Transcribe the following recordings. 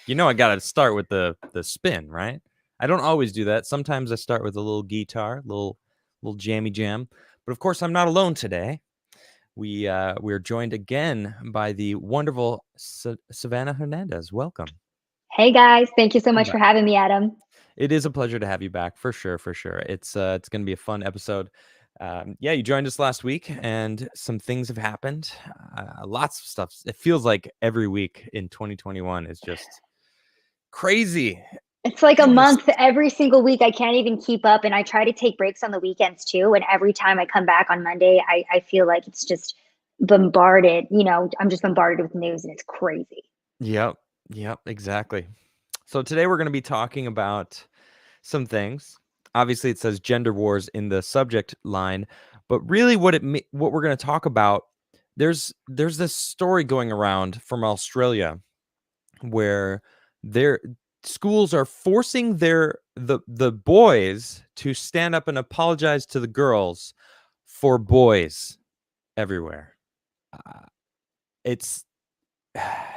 You know, I got to start with the spin, right? I don't always do that. Sometimes I start with a little guitar, little jammy jam. But of course, I'm not alone today. We're joined again by the wonderful Savanah Hernandez. Welcome. Hey guys, thank you so Welcome much back. for having me, Adam. It is a pleasure to have you back for sure. For sure, it's going to be a fun episode. Yeah, you joined us last week, and some things have happened. Lots of stuff. It feels like every week in 2021 is just crazy. It's like a Endless. month every single week. I can't even keep up, and I try to take breaks on the weekends too. And every time I come back on Monday, I feel like it's just bombarded. I'm just bombarded with news, and it's crazy. Yep. Yep. Exactly. So today we're going to be talking about some things. Obviously, it says gender wars in the subject line, but really, what we're going to talk about, there's this story going around from Australia where their schools are forcing the boys to stand up and apologize to the girls for boys everywhere. It's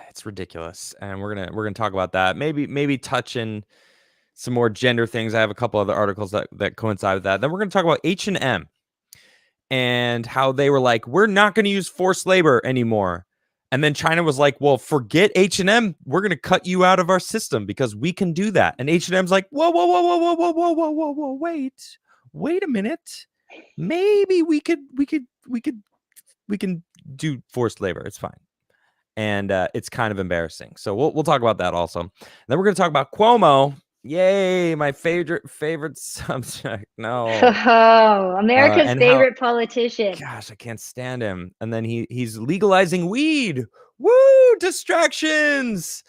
it's ridiculous, and we're gonna talk about that. Maybe touch in some more gender things. I have a couple other articles that coincide with that. Then we're gonna talk about H&M and how they were like, we're not gonna use forced labor anymore. And then China was like, well, forget H&M. We're gonna cut you out of our system because we can do that. And H&M's like, whoa, whoa, whoa, whoa, whoa, whoa, whoa, whoa, whoa, whoa, wait a minute. Maybe we can do forced labor. It's fine. And it's kind of embarrassing. So we'll talk about that also. And then we're going to talk about Cuomo. Yay, my favorite subject. No. Oh, America's And how, favorite politician. gosh, I can't stand him. And then he's legalizing weed. Woo, distractions.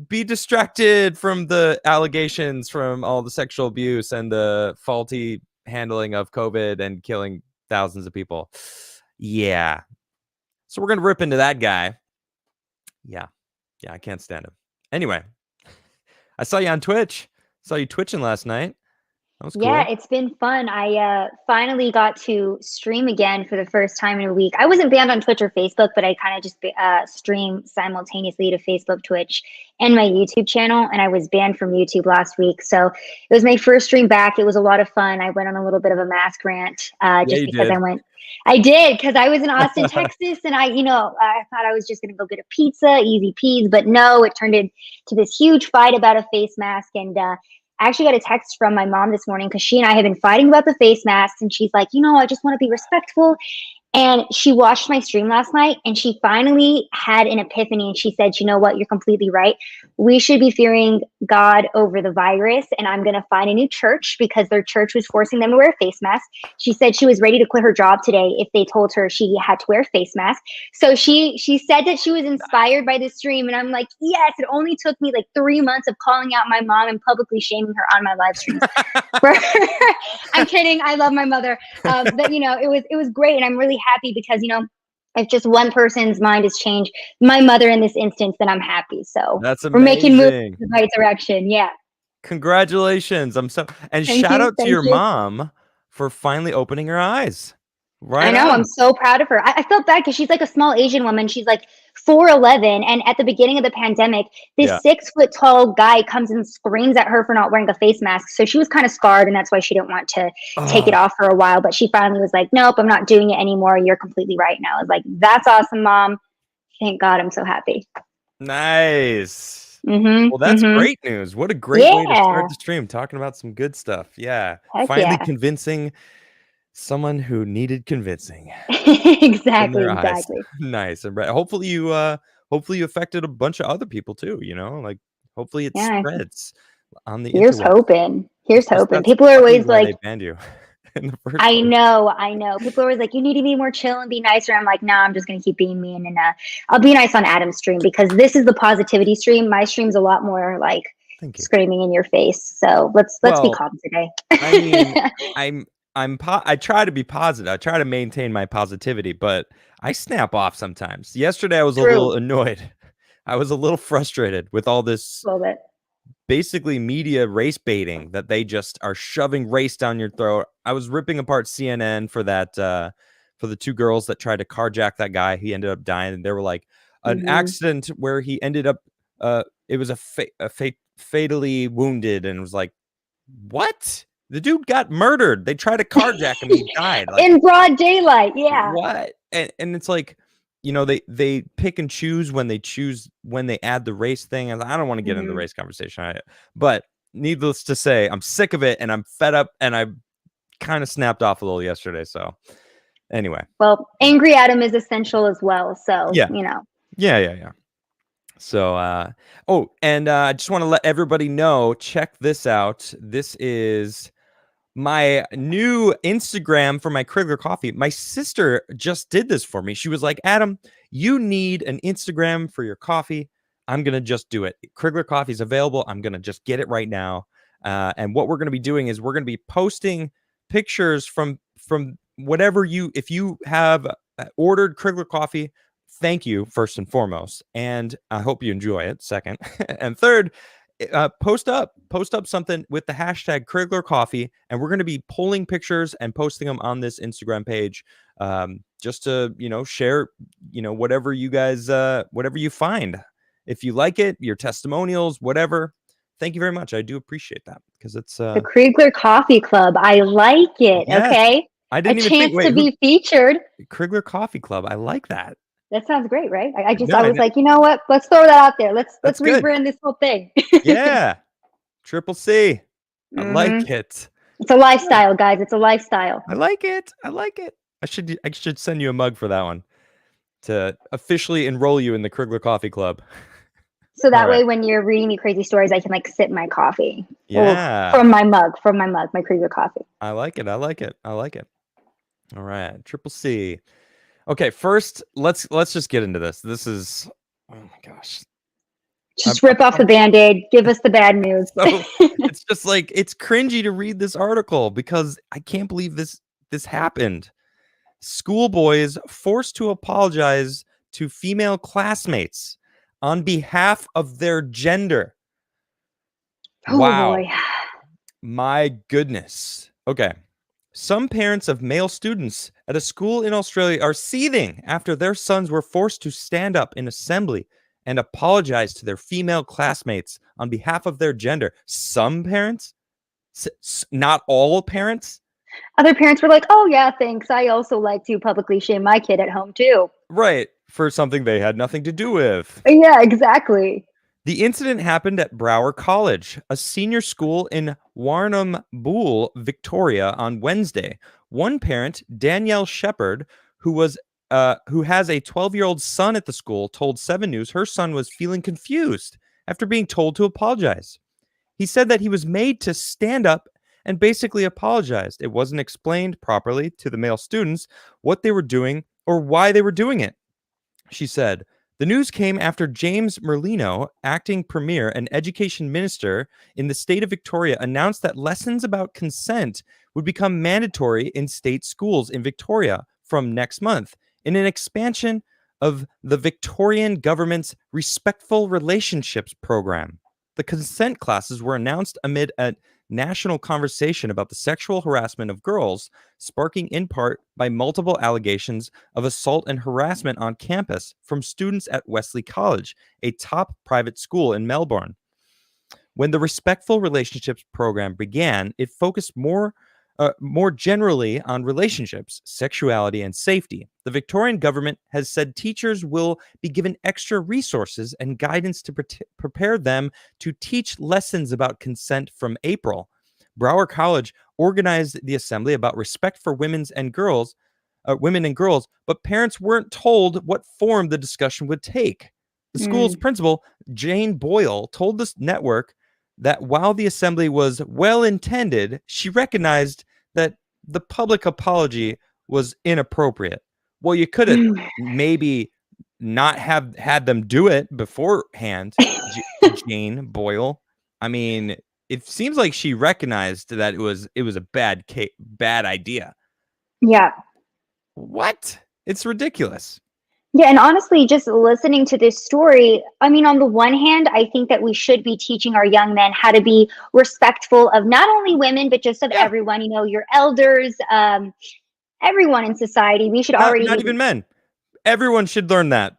Be distracted from the allegations from all the sexual abuse and the faulty handling of COVID and killing thousands of people. Yeah. So we're going to rip into that guy. Yeah, I can't stand him. Anyway, I saw you on Twitch. Saw you twitching last night. That was Yeah, cool. it's been fun. I finally got to stream again for the first time in a week. I wasn't banned on Twitch or Facebook, but I kind of just stream simultaneously to Facebook, Twitch, and my YouTube channel. And I was banned from YouTube last week. So it was my first stream back. It was a lot of fun. I went on a little bit of a mask rant Yeah, just you because did. I did, because I was in Austin, Texas, and I thought I was just going to go get a pizza, easy peas. But no, it turned into this huge fight about a face mask. And I actually got a text from my mom this morning because she and I have been fighting about the face masks. And she's like, I just want to be respectful. And she watched my stream last night and she finally had an epiphany. And she said, you know what? You're completely right. We should be fearing God over the virus. And I'm going to find a new church because their church was forcing them to wear a face mask. She said she was ready to quit her job today if they told her she had to wear a face mask. So she said that she was inspired by this stream. And I'm like, yes, it only took me like 3 months of calling out my mom and publicly shaming her on my live streams. I'm kidding. I love my mother. But it was great. And I'm really happy because, if just one person's mind has changed, my mother in this instance, then I'm happy. So That's we're making moves amazing. in the right direction. Yeah. Congratulations. And Thank shout you. out to Thank your you. mom for finally opening her eyes. I Right know. I'm on. so proud of her. I felt bad because she's like a small Asian woman. She's like 4'11". And at the beginning of the pandemic, Yeah. this 6 foot tall guy comes and screams at her for not wearing a face mask. So she was kind of scarred. And that's why she didn't want to take it Oh, off for a while. But she finally was like, nope, I'm not doing it anymore. You're completely right now. I was like, that's awesome, mom. Thank God. I'm so happy. nice. Well, Mm-hmm. that's Mm-hmm. great news. What a great way to start Yeah. the stream, talking about some good stuff. Yeah. Heck Finally yeah. convincing someone who needed convincing. In Exactly. their eyes. Exactly. Nice. And hopefully you affected a bunch of other people too, like hopefully it Yeah. spreads on the Here's interweb. hoping. Here's Because hoping. that's People are probably always why they like, banned you in the first I place. know, I know. People are always like, you need to be more chill and be nicer. I'm like, nah, I'm just gonna keep being mean, and I'll be nice on Adam's stream because this is the positivity stream. My stream's a lot more like Thank you. screaming in your face. So let's be Well, calm today. I mean, I try to be positive. I try to maintain my positivity, but I snap off sometimes. Yesterday I was a True, little annoyed. I was a little frustrated with all this a little bit. basically media race baiting that they just are shoving race down your throat. I was ripping apart CNN for that for the two girls that tried to carjack that guy. He ended up dying, and they were like an Hmm. accident where he ended up it was fatally wounded, and it was like, what? The dude got murdered. They tried to carjack him. He died. Like, in broad daylight. Yeah. what? And it's like, they pick and choose when they add the race thing. And I don't want to get into the race conversation, but needless to say, I'm sick of it, and I'm fed up, and I kind of snapped off a little yesterday. So anyway. Well, angry Adam is essential as well. So, Yeah. Yeah. So, and I just want to let everybody know, check this out. This is my new Instagram for my Crigler coffee. My sister just did this for me. She was like, Adam, you need an Instagram for your coffee. I'm going to just do it. Crigler coffee is available. I'm going to just get it right now. And what we're going to be doing is we're going to be posting pictures from whatever if you have ordered Crigler coffee, thank you, first and foremost. And I hope you enjoy it, second. And third, post up something with the hashtag Crigler Coffee, and we're going to be pulling pictures and posting them on this Instagram page, just to share whatever you guys whatever you find. If you like it, your testimonials, whatever. Thank you very much. I do appreciate that, because it's the Crigler Coffee Club. I like it. Yes. Okay, I didn't a even chance think, wait, to be featured. Crigler Coffee Club. I like that. That sounds great, right? I was No, like, you know what? Let's throw that out there. Let's good. rebrand this whole thing. Yeah. Triple C. I like it. It's a lifestyle, guys. It's a lifestyle. I like it. I should send you a mug for that one, to officially enroll you in the Crigler Coffee Club. So that way, when you're reading me crazy stories, I can like sip my coffee. Yeah. From my mug, my Crigler coffee. I like it. All right. Triple C. Okay. First, let's just get into this. This is, oh my gosh. Just rip off the Band-Aid. Give us the bad news. So it's just like, it's cringy to read this article, because I can't believe this happened. Schoolboys forced to apologize to female classmates on behalf of their gender. Oh, wow. Boy. My goodness. Okay. Some parents of male students at a school in Australia are seething after their sons were forced to stand up in assembly and apologize to their female classmates on behalf of their gender. Some parents? Not all parents? Other parents were like, oh, yeah, thanks. I also like to publicly shame my kid at home, too. Right. For something they had nothing to do with. Yeah, exactly. The incident happened at Brower College, a senior school in Warrnambool, Victoria, on Wednesday. One parent, Danielle Shepherd, who has a 12-year-old son at the school, told 7 News her son was feeling confused after being told to apologize. He said that he was made to stand up and basically apologized. It wasn't explained properly to the male students what they were doing or why they were doing it. She said, the news came after James Merlino, acting premier and education minister in the state of Victoria, announced that lessons about consent would become mandatory in state schools in Victoria from next month, in an expansion of the Victorian government's Respectful Relationships program. The consent classes were announced amid a national conversation about the sexual harassment of girls, sparking in part by multiple allegations of assault and harassment on campus from students at Wesley College, a top private school in Melbourne. When the Respectful Relationships program began, it focused more generally on relationships, sexuality, and safety. The Victorian government has said teachers will be given extra resources and guidance to prepare them to teach lessons about consent from April. Brower College organized the assembly about respect for women and girls, but parents weren't told what form the discussion would take. The school's principal, Jane Boyle, told this network that while the assembly was well-intended, she recognized that the public apology was inappropriate. Well, you could have maybe not have had them do it beforehand, Jane Boyle. I mean, it seems like she recognized that it was a bad idea. Yeah. What? It's ridiculous. Yeah, and honestly, just listening to this story, I mean, on the one hand, I think that we should be teaching our young men how to be respectful of not only women, but just of everyone, your elders, everyone in society. We should not even men. Everyone should learn that.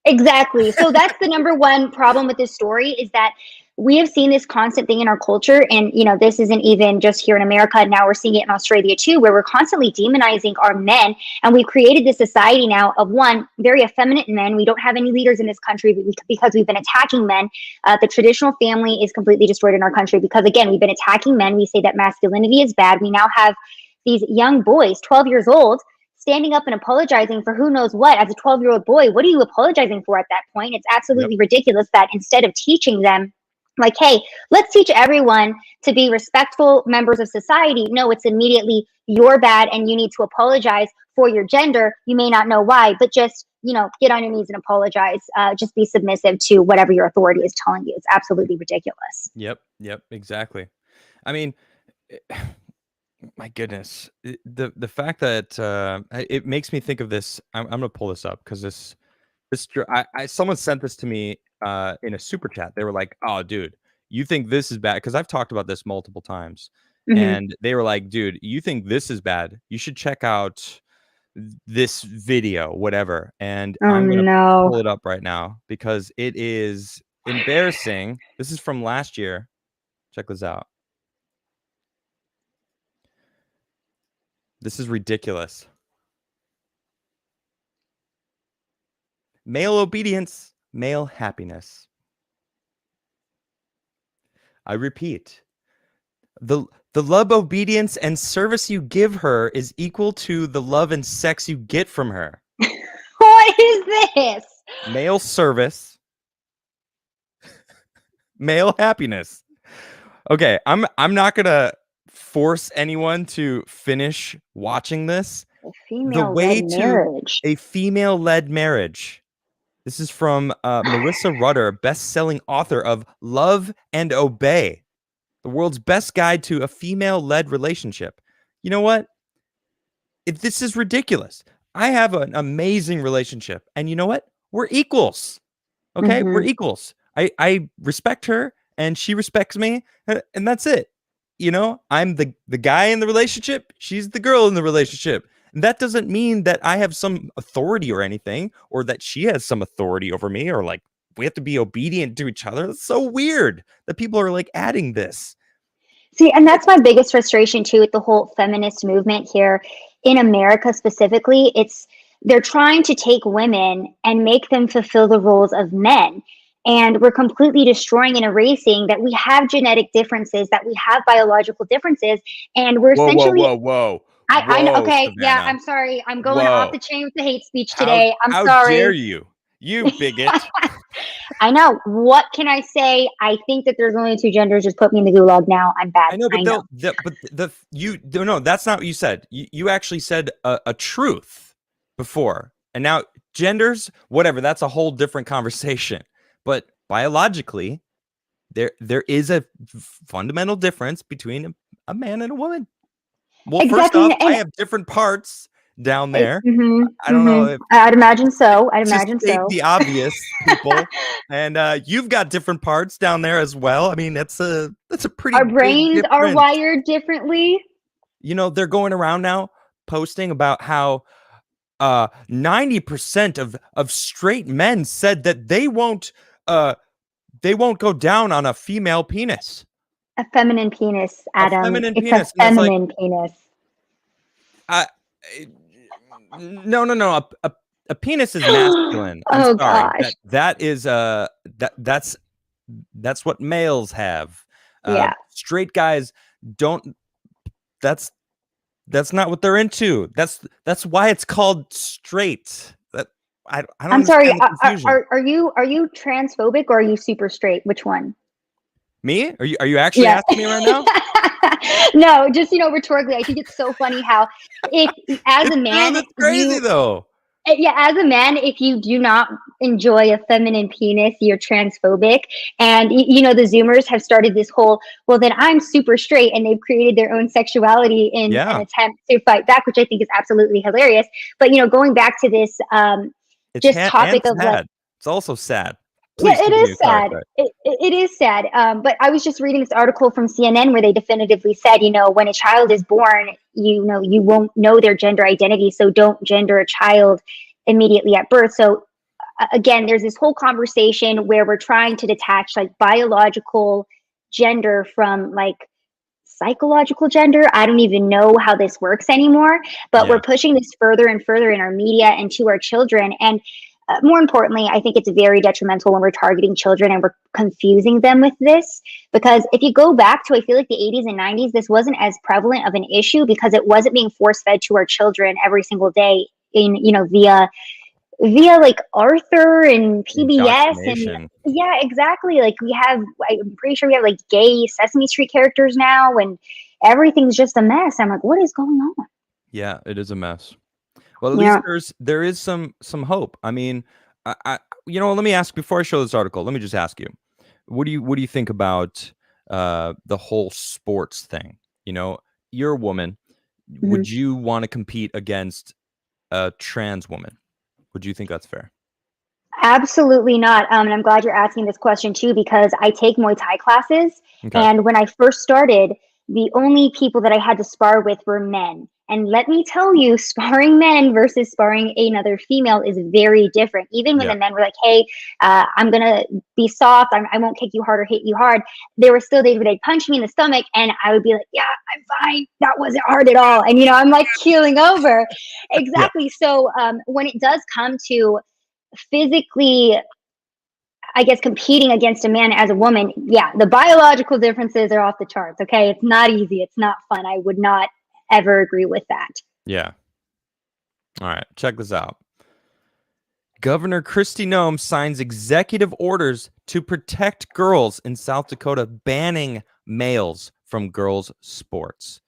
Exactly. So that's the number one problem with this story is that we have seen this constant thing in our culture. And, this isn't even just here in America. Now we're seeing it in Australia too, where we're constantly demonizing our men. And we've created this society now of one, very effeminate men. We don't have any leaders in this country because we've been attacking men. The traditional family is completely destroyed in our country because, again, we've been attacking men. We say that masculinity is bad. We now have these young boys, 12 years old, standing up and apologizing for who knows what. As a 12-year-old boy, what are you apologizing for at that point? It's Yep. absolutely ridiculous that instead of teaching them, like, hey, let's teach everyone to be respectful members of society. No, it's immediately you're bad and you need to apologize for your gender. You may not know why, but just, get on your knees and apologize. Just be submissive to whatever your authority is telling you. It's absolutely ridiculous. Yep. Exactly. I mean, my goodness, the fact that it makes me think of this. I'm gonna pull this up because someone sent this to me in a super chat. They were like, "Oh, dude, you think this is bad?" Because I've talked about this multiple times, Mm-hmm. and they were like, "Dude, you think this is bad? You should check out this video, whatever." And Oh, I'm gonna no. pull it up right now because it is embarrassing. This is from last year. Check this out. This is ridiculous. Male obedience, male happiness. I repeat, the love, obedience, and service you give her is equal to the love and sex you get from her. What is this? Male service, male happiness. Okay, I'm not gonna force anyone to finish watching this. A The female-led way to marriage. a female-led marriage. This is from Melissa Rutter, best-selling author of Love and Obey, the world's best guide to a female-led relationship. You know what? This is ridiculous. I have an amazing relationship, and you know what? We're equals. Okay, we're Mm-hmm. equals. I respect her, and she respects me, and that's it. I'm the guy in the relationship. She's the girl in the relationship. And that doesn't mean that I have some authority or anything, or that she has some authority over me, or like we have to be obedient to each other. That's so weird that people are like adding this. See, and that's my biggest frustration too with the whole feminist movement here in America specifically. They're trying to take women and make them fulfill the roles of men. And we're completely destroying and erasing that we have genetic differences, that we have biological differences, and we're Whoa, whoa, essentially whoa, whoa, I know. whoa, Okay, yeah, Savanah. I'm sorry. I'm going off Whoa. the chain with the hate speech How today. I'm how dare sorry. you? You bigot. I know. What can I say? I think that there's only two genders. Just put me in the gulag now. I'm bad. I know, I but know. no, that's not what you said. You actually said a truth before, and now genders, whatever. That's a whole different conversation. But biologically, there is a fundamental difference between a man and a woman. Well, first Exactly. off, I And have different parts down there. mm-hmm, I don't know mm-hmm. if I'd imagine so. I'd to imagine state so. the obvious, people, and you've got different parts down there as well. I mean, that's a pretty Our big brains are difference. wired differently. They're going around now posting about how 90% of straight men said that they won't go down on a female penis, A feminine penis, a Adam. feminine It's a penis, and I was like, feminine penis. I, no, a penis is masculine. I'm Oh sorry, gosh. that is that's what males have. Yeah. Straight guys don't. That's not what they're into. That's why it's called straight. I don't I'm sorry. understand the confusion. Are you transphobic or are you super straight? Which one? Me? Are you actually Yeah. asking me right now? No, just rhetorically, I think it's so funny how if as It's a true. man That's crazy though. yeah, as a man, if you do not enjoy a feminine penis, you're transphobic. And the Zoomers have started this whole, well, then I'm super straight, and they've created their own sexuality in an Yeah, attempt to fight back, which I think is absolutely hilarious. But going back to this, it's just topic and of like, sad. It's also sad. yeah, Please it continue. is Sorry. sad. It is sad. But I was just reading this article from CNN where they definitively said, when a child is born, you won't know their gender identity. So don't gender a child immediately at birth. So again, there's this whole conversation where we're trying to detach like biological gender from like psychological gender. I don't even know how this works anymore, but Yeah. we're pushing this further and further in our media and to our children. And more importantly, I think it's very detrimental when we're targeting children and we're confusing them with this. Because if you go back to, I feel like the 80s and 90s, this wasn't as prevalent of an issue because it wasn't being force fed to our children every single day in, via like Arthur and PBS and Indoctrination. yeah, exactly. Like I'm pretty sure we have like gay Sesame Street characters now, and everything's just a mess. I'm like, what is going on? Yeah, it is a mess. Well, at least Yeah. there is some hope. I mean, let me ask before I show this article. Let me just ask you, what do you think about the whole sports thing? You're a woman. Mhm. Would you want to compete against a trans woman? Would you think that's fair? Absolutely not. And I'm glad you're asking this question too, because I take Muay Thai classes. Okay. And when I first started, the only people that I had to spar with were men. And let me tell you, sparring men versus sparring another female is very different. Even when Yeah. the men were like, hey, I'm going to be soft. I won't kick you hard or hit you hard. They'd punch me in the stomach. And I would be like, yeah, I'm fine. That wasn't hard at all. And, I'm like keeling over. Yeah. Exactly. So when it does come to physically, I guess, competing against a man as a woman, yeah, the biological differences are off the charts. Okay. It's not easy. It's not fun. I would not ever agree with that. Yeah. All right. Check this out. Governor Kristi Noem signs executive orders to protect girls in South Dakota, banning males from girls' sports.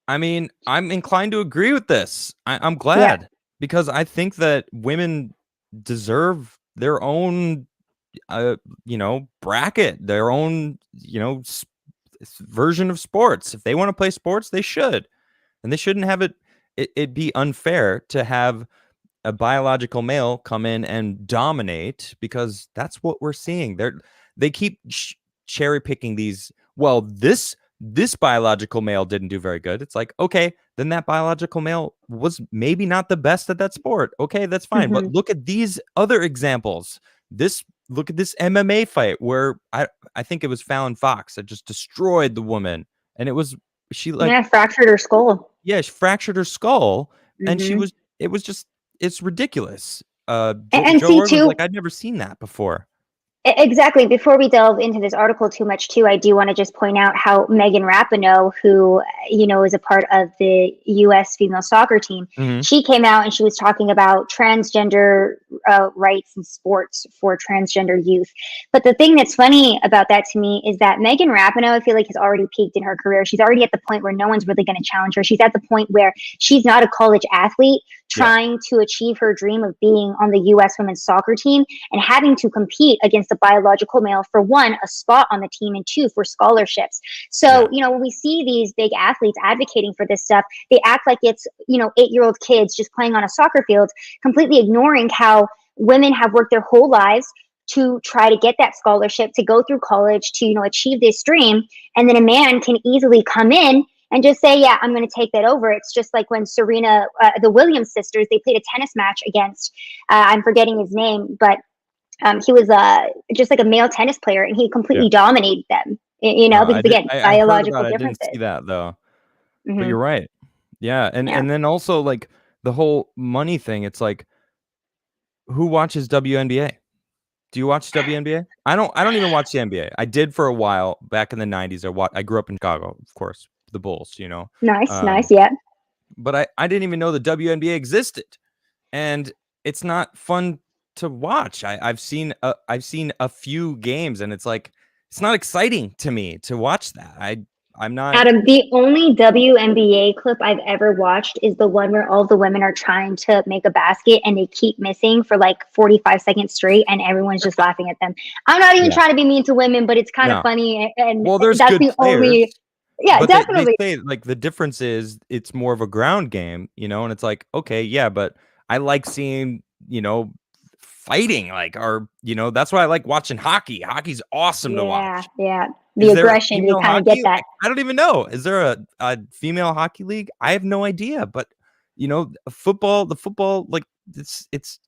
I mean, I'm inclined to agree with this. I'm glad Yeah. because I think that women deserve their own, bracket, their own, version of sports. If they want to play sports, they should, and they shouldn't have it'd be unfair to have a biological male come in and dominate because that's what we're seeing. They keep cherry picking these. Well, this biological male didn't do very good. It's like, okay, then that biological male was maybe not the best at that sport. Okay, that's fine. But Mm-hmm. look at these other examples. Look at this MMA fight where I think it was Fallon Fox that just destroyed the woman, and it was she like Yeah. Fractured her skull. yeah, she fractured her skull, and Mm-hmm. it was just it's ridiculous. And Joe see, Rogan's too, like, I'd never seen that before. exactly. Before we delve into this article too much, too, I do want to just point out how Megan Rapinoe, who is a part of the U.S. female soccer team, Mhm. she came out and she was talking about transgender rights in sports for transgender youth. But the thing that's funny about that to me is that Megan Rapinoe, I feel like, has already peaked in her career. She's already at the point where no one's really going to challenge her. She's at the point where she's not a college athlete Yeah. trying to achieve her dream of being on the U.S. women's soccer team and having to compete against a biological male for one, a spot on the team, and two, for scholarships. So, Yeah. when we see these big athletes advocating for this stuff, they act like it's, 8-year-old kids just playing on a soccer field, completely ignoring how women have worked their whole lives to try to get that scholarship, to go through college, to, achieve this dream. And then a man can easily come in and just say, yeah, I'm going to take that over. It's just like when Serena, the Williams sisters, they played a tennis match against, I'm forgetting his name, but he was just like a male tennis player, and he Yeah. completely dominated them. I Because did. again, I heard about biological it. I didn't differences. see that though. But Hmm. you're right. Yeah, and Yeah. and then also like the whole money thing. It's like, who watches WNBA? Do you watch WNBA? I don't even watch the NBA. I did for a while back in the 90s. I grew up in Chicago, of course, the Bulls, Nice, Um, nice. Yeah. but I didn't even know the WNBA existed. And it's not fun to watch. I've seen a few games, and it's like it's not exciting to me to watch that. I'm not. Adam, the only WNBA clip I've ever watched is the one where all the women are trying to make a basket and they keep missing for like 45 seconds straight, and everyone's just laughing at them. I'm not even Yeah. trying to be mean to women, but it's kind of No. funny. And Well, there's that's good the only, players, yeah, but they definitely. say like the difference is it's more of a ground game, and it's like, okay, yeah, but I like seeing, fighting, like, or that's why I like watching hockey. Hockey's awesome to Yeah, watch. yeah. The Is there a aggression, you female kind of get hockey? that. I don't even know. Is there a female hockey league? I have no idea. But football, like it's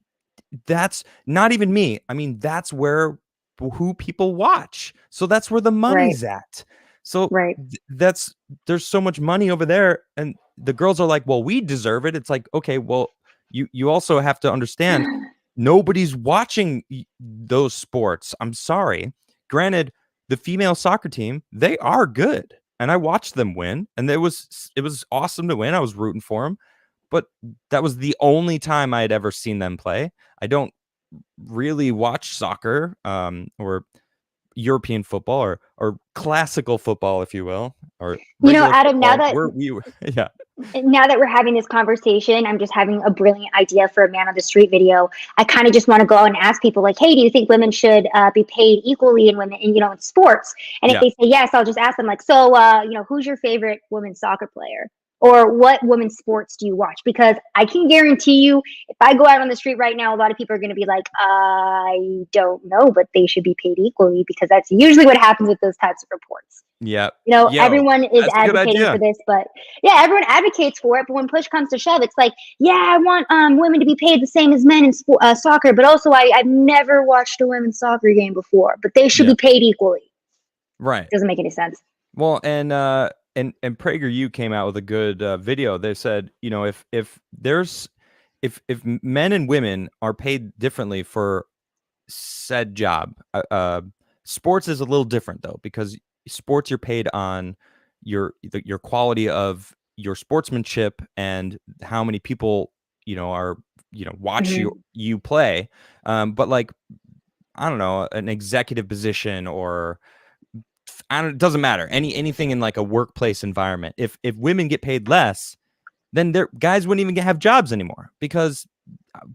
that's not even me. I mean, that's who people watch. So that's where the Right. money's at. So Right. that's there's so much money over there, and the girls are like, well, we deserve it. It's like, okay, well, you also have to understand nobody's watching those sports. I'm sorry. Granted, the female soccer team, they are good, and I watched them win, and it was awesome to win. I was rooting for them, but that was the only time I had ever seen them play. I don't really watch soccer, or European football, or classical football, if you will, or You know, regular Adam, football. Yeah, now that we're having this conversation, I'm just having a brilliant idea for a man on the street video. I kind of just want to go out and ask people, like, hey, do you think women should be paid equally in women, in sports? And if yeah. they say yes, I'll just ask them, like, so, who's your favorite women's soccer player? Or what women's sports do you watch? Because I can guarantee you, if I go out on the street right now, a lot of people are going to be like, I don't know, but they should be paid equally, because that's usually what happens with those types of reports. Yeah. Yo, Everyone is that's a good advocating for idea. this, but yeah, everyone advocates for it. But when push comes to shove, it's like, yeah, I want women to be paid the same as men in soccer, but also I've never watched a women's soccer game before, but they should Yeah. be paid equally. Right. Doesn't make any sense. Well, and PragerU came out with a good video. They said, if men and women are paid differently for said job, sports is a little different though, because sports you're paid on your quality of your sportsmanship and how many people are watch Mm-hmm. you play. But like, I don't know, an executive position, or it doesn't matter, anything in like a workplace environment. If women get paid less, then their guys wouldn't even have jobs anymore, because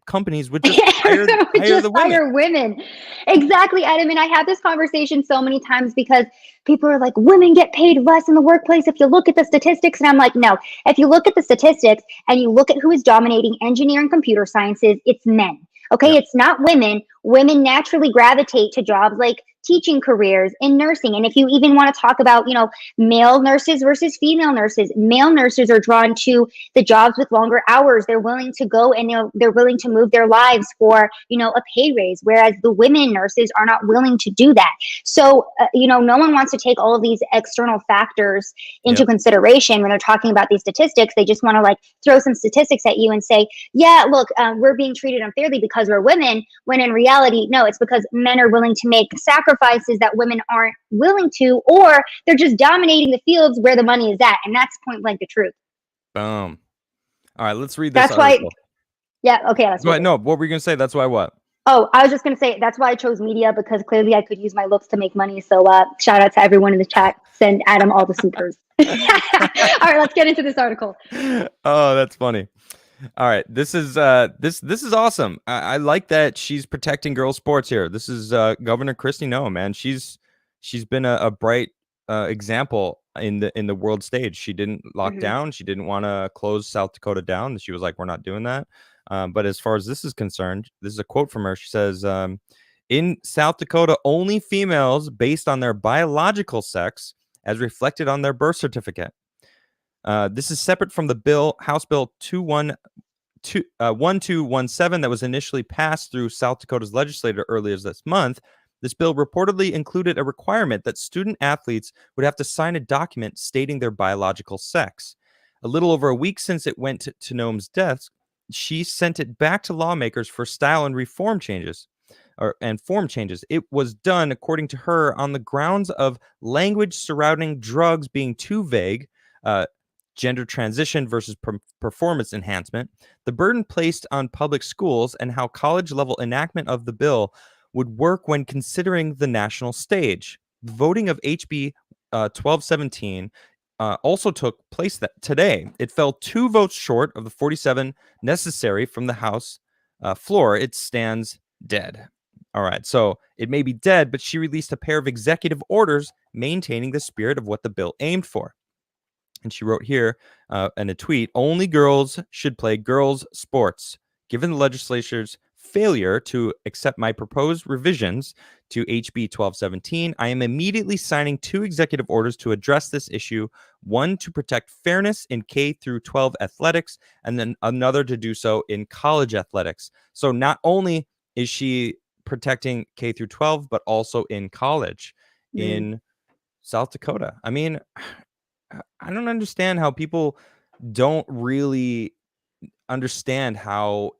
companies would just hire Just the women. hire women. Exactly, Adam. And I have this conversation so many times because people are like, women get paid less in the workplace if you look at the statistics. And I'm like, no, if you look at the statistics and you look at who is dominating engineering computer sciences, it's men. Okay, Yeah. it's not women. Women naturally gravitate to jobs like teaching careers in nursing. And if you even want to talk about, male nurses versus female nurses, male nurses are drawn to the jobs with longer hours. They're willing to go and they're willing to move their lives for, a pay raise, whereas the women nurses are not willing to do that. So, no one wants to take all of these external factors into Yep. consideration when they're talking about these statistics. They just want to like throw some statistics at you and say, yeah, look, we're being treated unfairly because we're women, when in reality, no, it's because men are willing to make sacrifices that women aren't willing to, or they're just dominating the fields where the money is at. And that's point blank the truth. Boom. All right, let's read this That's why, article. yeah, okay, let's Go read ahead. it. No, what were you gonna say? That's why what? Oh, I was just going to say that's why I chose media, because clearly I could use my looks to make money. So shout out to everyone in the chat. Send Adam all the supers. All right, let's get into this article. Oh, that's funny. All right, this is this is awesome. I like that she's protecting girls' sports here. This is Governor Kristi Noem, man. She's been a bright example in the world stage. She didn't lock Mm-hmm. down. She didn't want to close South Dakota down. She was like, we're not doing that. But as far as this is concerned, this is a quote from her. She says, in South Dakota, only females based on their biological sex as reflected on their birth certificate. This is separate from the bill, House Bill 1217, that was initially passed through South Dakota's legislature earlier this month. This bill reportedly included a requirement that student athletes would have to sign a document stating their biological sex. A little over a week since it went to Noem's desk, she sent it back to lawmakers for style and reform changes. And form changes. It was done, according to her, on the grounds of language surrounding drugs being too vague, gender transition versus performance enhancement, the burden placed on public schools, and how college-level enactment of the bill would work when considering the national stage. The voting of HB 1217 also took place today. It fell 2 votes short of the 47 necessary from the House floor. It stands dead. All right, so it may be dead, but she released a pair of executive orders maintaining the spirit of what the bill aimed for. And she wrote here in a tweet, only girls should play girls' sports. Given the legislature's failure to accept my proposed revisions to HB 1217, I am immediately signing 2 executive orders to address this issue, one to protect fairness in K through 12 athletics, and then another to do so in college athletics. So not only is she protecting K through 12, but also in college in South Dakota. I mean, I don't understand how people don't really understand how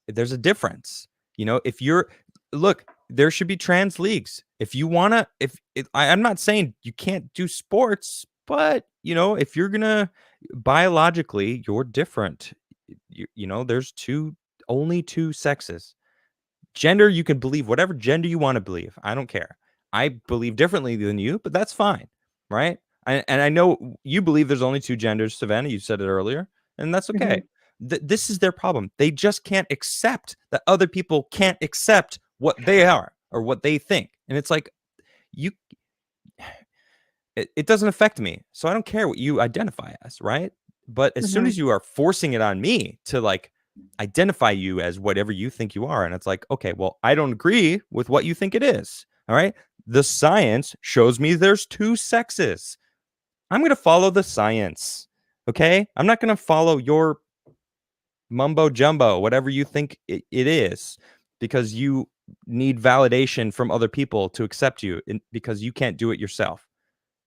there's a difference. If you're look, there should be trans leagues. If you want to, I'm not saying you can't do sports, but if you're gonna biologically, you're different. There's only two sexes. Gender, you can believe whatever gender you want to believe. I don't care. I believe differently than you, but that's fine, right? And I know you believe there's only 2 genders, Savanah. You said it earlier, and that's okay. This is their problem. They just can't accept that other people can't accept what they are or what they think. And it's like, it doesn't affect me. So I don't care what you identify as, right? But as soon as you are forcing it on me to like identify you as whatever you think you are, and it's like, okay, well, I don't agree with what you think it is. All right. The science shows me there's 2 sexes. I'm going to follow the science. Okay. I'm not going to follow your mumbo jumbo, whatever you think it is, because you need validation from other people to accept you because you can't do it yourself.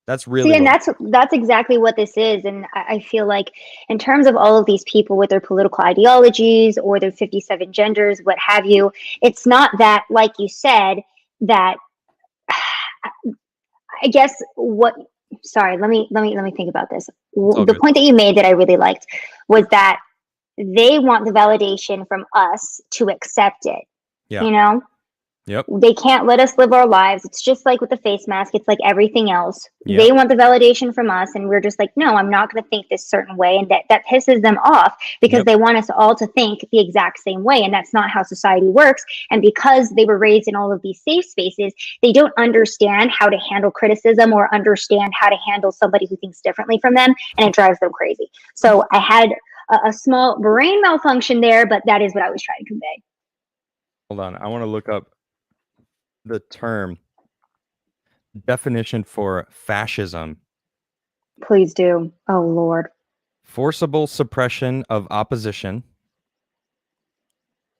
That's really and that's exactly what this is. And I feel like in terms of all of these people with their political ideologies or their 57 genders, what have you, it's not that, like you said, that I guess sorry, let me think about this. The point that you made that I really liked was that they want the validation from us to accept it. Yeah. Yep. They can't let us live our lives. It's just like with the face mask. It's like everything else. Yep. They want the validation from us, and we're just like, no, I'm not going to think this certain way. And that pisses them off because they want us all to think the exact same way. And that's not how society works. And because they were raised in all of these safe spaces, they don't understand how to handle criticism or understand how to handle somebody who thinks differently from them. And it drives them crazy. So I had a small brain malfunction there, but that is what I was trying to convey. Hold on. I want to look up the term definition for fascism. Please do. Oh, Lord. Forcible suppression of opposition.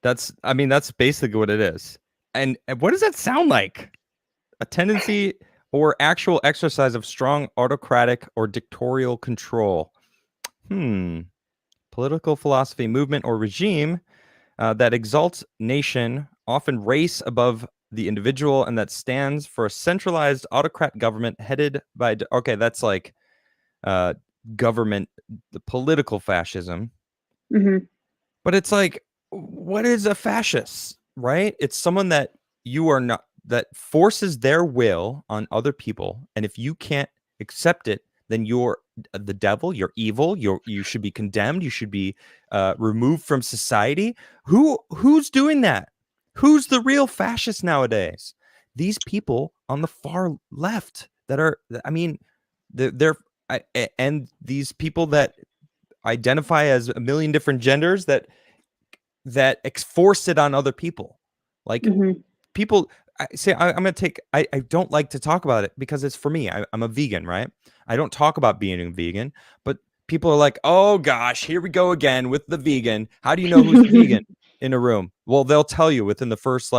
That's basically what it is. And what does that sound like? A tendency or actual exercise of strong autocratic or dictatorial control. Political philosophy, movement, or regime that exalts nation, often race above the individual, and that stands for a centralized autocrat government headed by that's like government, the political fascism. But it's like, what is a fascist, right? It's someone that you are not, that forces their will on other people, and if you can't accept it, then you're the devil, you're evil, you should be condemned, you should be removed from society. Who's doing that? Who's the real fascist nowadays? These people on the far left that are, and these people that identify as a million different genders that force it on other people. Like people say, I'm going to take, I don't like to talk about it because it's for me. I'm a vegan, right? I don't talk about being a vegan, but people are like, oh gosh, here we go again with the vegan. How do you know who's vegan in a room? Well, they'll tell you within the first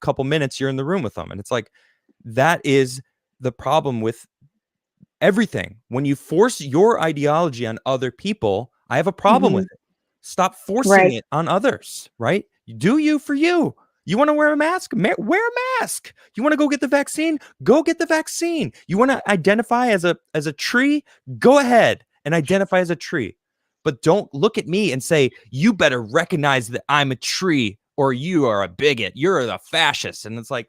couple minutes you're in the room with them. And it's like, that is the problem with everything. When you force your ideology on other people, I have a problem with it. Stop forcing it on others, right? Do you for you. You want to wear a mask? Wear a mask. You want to go get the vaccine? Go get the vaccine. You want to identify as a tree? Go ahead and identify as a tree. But don't look at me and say, you better recognize that I'm a tree or you are a bigot. You're a fascist. And it's like,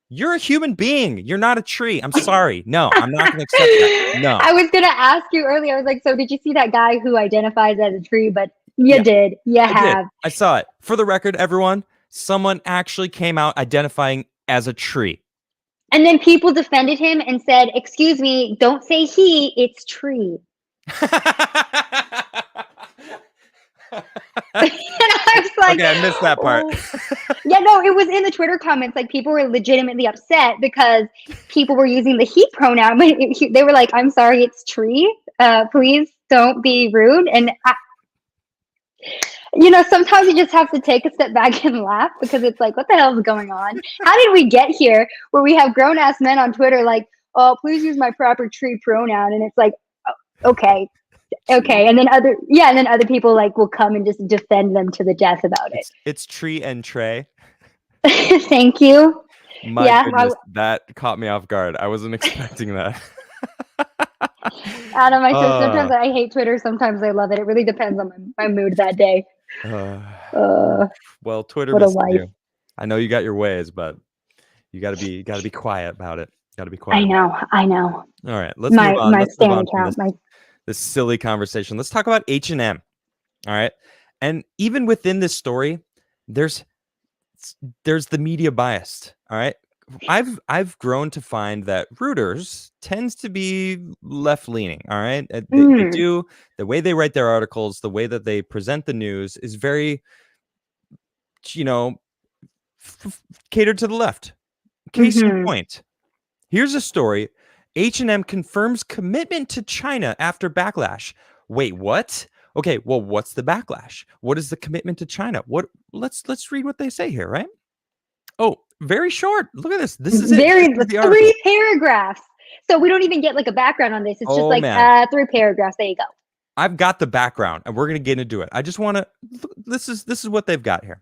you're a human being. You're not a tree. I'm sorry. No, I'm not going to accept that. No. I was going to ask you earlier. I was like, so did you see that guy who identifies as a tree? But you did. I saw it. For the record, everyone, someone actually came out identifying as a tree. And then people defended him and said, excuse me, don't say he, it's tree. And I was like, like, okay, I missed that part. oh. Yeah, no, it was in the Twitter comments. Like people were legitimately upset because people were using the he pronoun, but they were like, "I'm sorry, it's tree. Please don't be rude." And sometimes you just have to take a step back and laugh because it's like, what the hell is going on? How did we get here where we have grown ass men on Twitter like, "Oh, please use my proper tree pronoun," and it's like, oh, okay. Okay, and then other people like will come and just defend them to the death about it. It's tree and tray. Thank you. My goodness, that caught me off guard. I wasn't expecting that. Adam, sometimes I hate Twitter. Sometimes I love it. It really depends on my mood that day. Well, Twitter What a misses life. you. I know you got your ways, but you gotta be quiet about it. Got to be quiet. I know. All right, let's move on. Let's move on from this silly conversation. Let's talk about H&M. All right, and even within this story, there's the media bias. All right, I've grown to find that Reuters tends to be left leaning. All right, they do, the way they write their articles, the way that they present the news is very, catered to the left. Case in point, here's a story. H&M confirms commitment to China after backlash. Wait, what? Okay, well, what's the backlash? What is the commitment to China? Let's read what they say here, right? Oh, very short. Look at this. This is it. 3 paragraphs. So we don't even get like a background on this. It's just like 3 paragraphs. There you go. I've got the background, and we're gonna get into it. I just want to. This is what they've got here.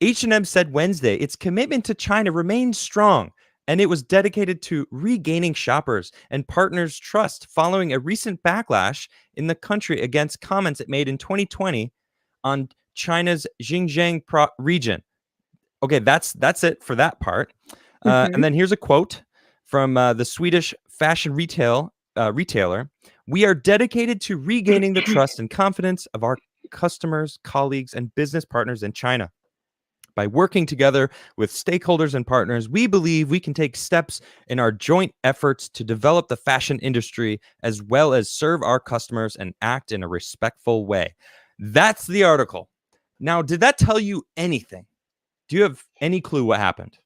H&M said Wednesday its commitment to China remains strong, and it was dedicated to regaining shoppers and partners' trust following a recent backlash in the country against comments it made in 2020 on China's Xinjiang region. Okay, that's it for that part. And then here's a quote from the Swedish fashion retailer. We are dedicated to regaining the trust and confidence of our customers, colleagues, and business partners in China. By working together with stakeholders and partners, we believe we can take steps in our joint efforts to develop the fashion industry as well as serve our customers and act in a respectful way. That's the article. Now, did that tell you anything? Do you have any clue what happened?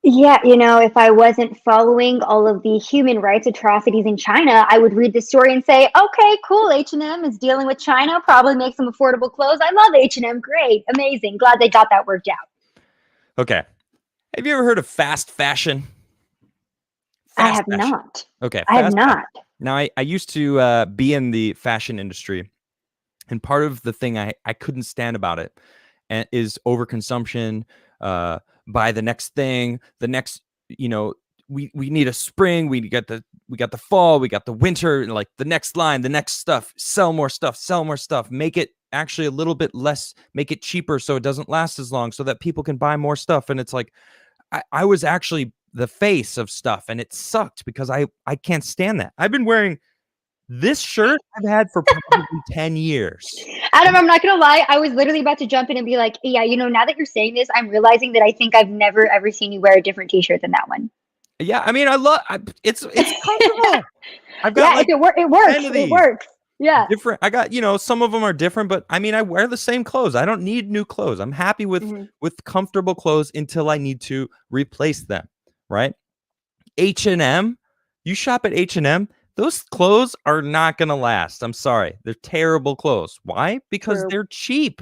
Yeah, if I wasn't following all of the human rights atrocities in China, I would read the story and say, okay, cool, H&M is dealing with China, probably make some affordable clothes. I love H&M, great, amazing, glad they got that worked out. Okay. Have you ever heard of fast fashion? I have not. Okay. I have not. Now, I used to be in the fashion industry, and part of the thing I couldn't stand about it is overconsumption, buy the next thing, the next, we need a spring, we got the fall, we got the winter, and like the next line, the next stuff, sell more stuff, make it actually a little bit less, make it cheaper so it doesn't last as long so that people can buy more stuff. And it's like, I was actually the face of stuff, and it sucked because I can't stand that. I've been wearing this shirt I've had for probably 10 years. Adam, I'm not going to lie. I was literally about to jump in and be like, yeah, now that you're saying this, I'm realizing that I think I've never, ever seen you wear a different t-shirt than that one. Yeah, I mean, it's comfortable. I've got it works. It works. Yeah. Different. I got, some of them are different, but I mean, I wear the same clothes. I don't need new clothes. I'm happy with comfortable clothes until I need to replace them, right? H&M, you shop at H&M, those clothes are not going to last. I'm sorry. They're terrible clothes. Why? Because they're cheap.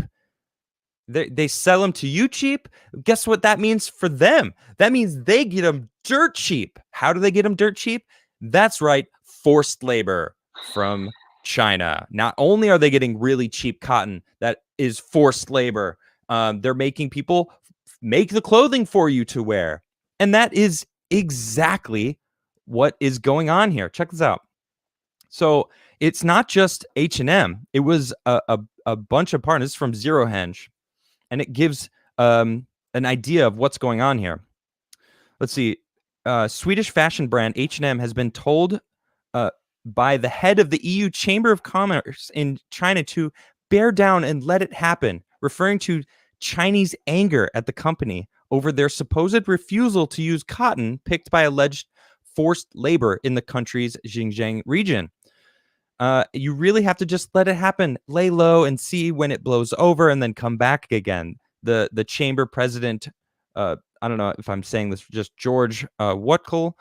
They sell them to you cheap. Guess what that means for them? That means they get them dirt cheap. How do they get them dirt cheap? That's right. Forced labor from China. Not only are they getting really cheap cotton, that is forced labor. They're making people make the clothing for you to wear. And that is exactly what is going on here. Check this out. So it's not just H&M. It was a bunch of partners from Zero Henge, and it gives an idea of what's going on here. Let's see. Swedish fashion brand H&M has been told by the head of the EU Chamber of Commerce in China to bear down and let it happen, referring to Chinese anger at the company over their supposed refusal to use cotton picked by alleged forced labor in the country's Xinjiang region. You really have to just let it happen, lay low and see when it blows over and then come back again. the chamber president, I don't know if I'm saying this, just George Wutkel,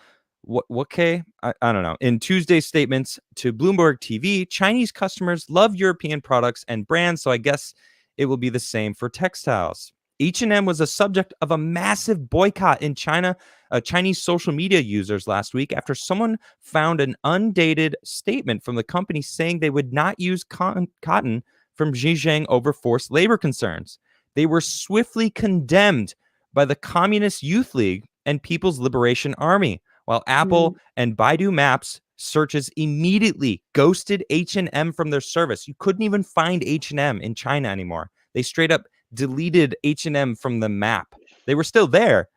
Wutke, I don't know. In Tuesday's statements to Bloomberg TV, Chinese customers love European products and brands, so I guess it will be the same for textiles. H&M was a subject of a massive boycott in China, Chinese social media users last week after someone found an undated statement from the company saying they would not use cotton from Xinjiang over forced labor concerns. They were swiftly condemned by the Communist Youth League and People's Liberation Army, while Apple and Baidu Maps searches immediately ghosted H&M from their service. You couldn't even find H&M in China anymore. They straight up deleted H&M from the map. They were still there.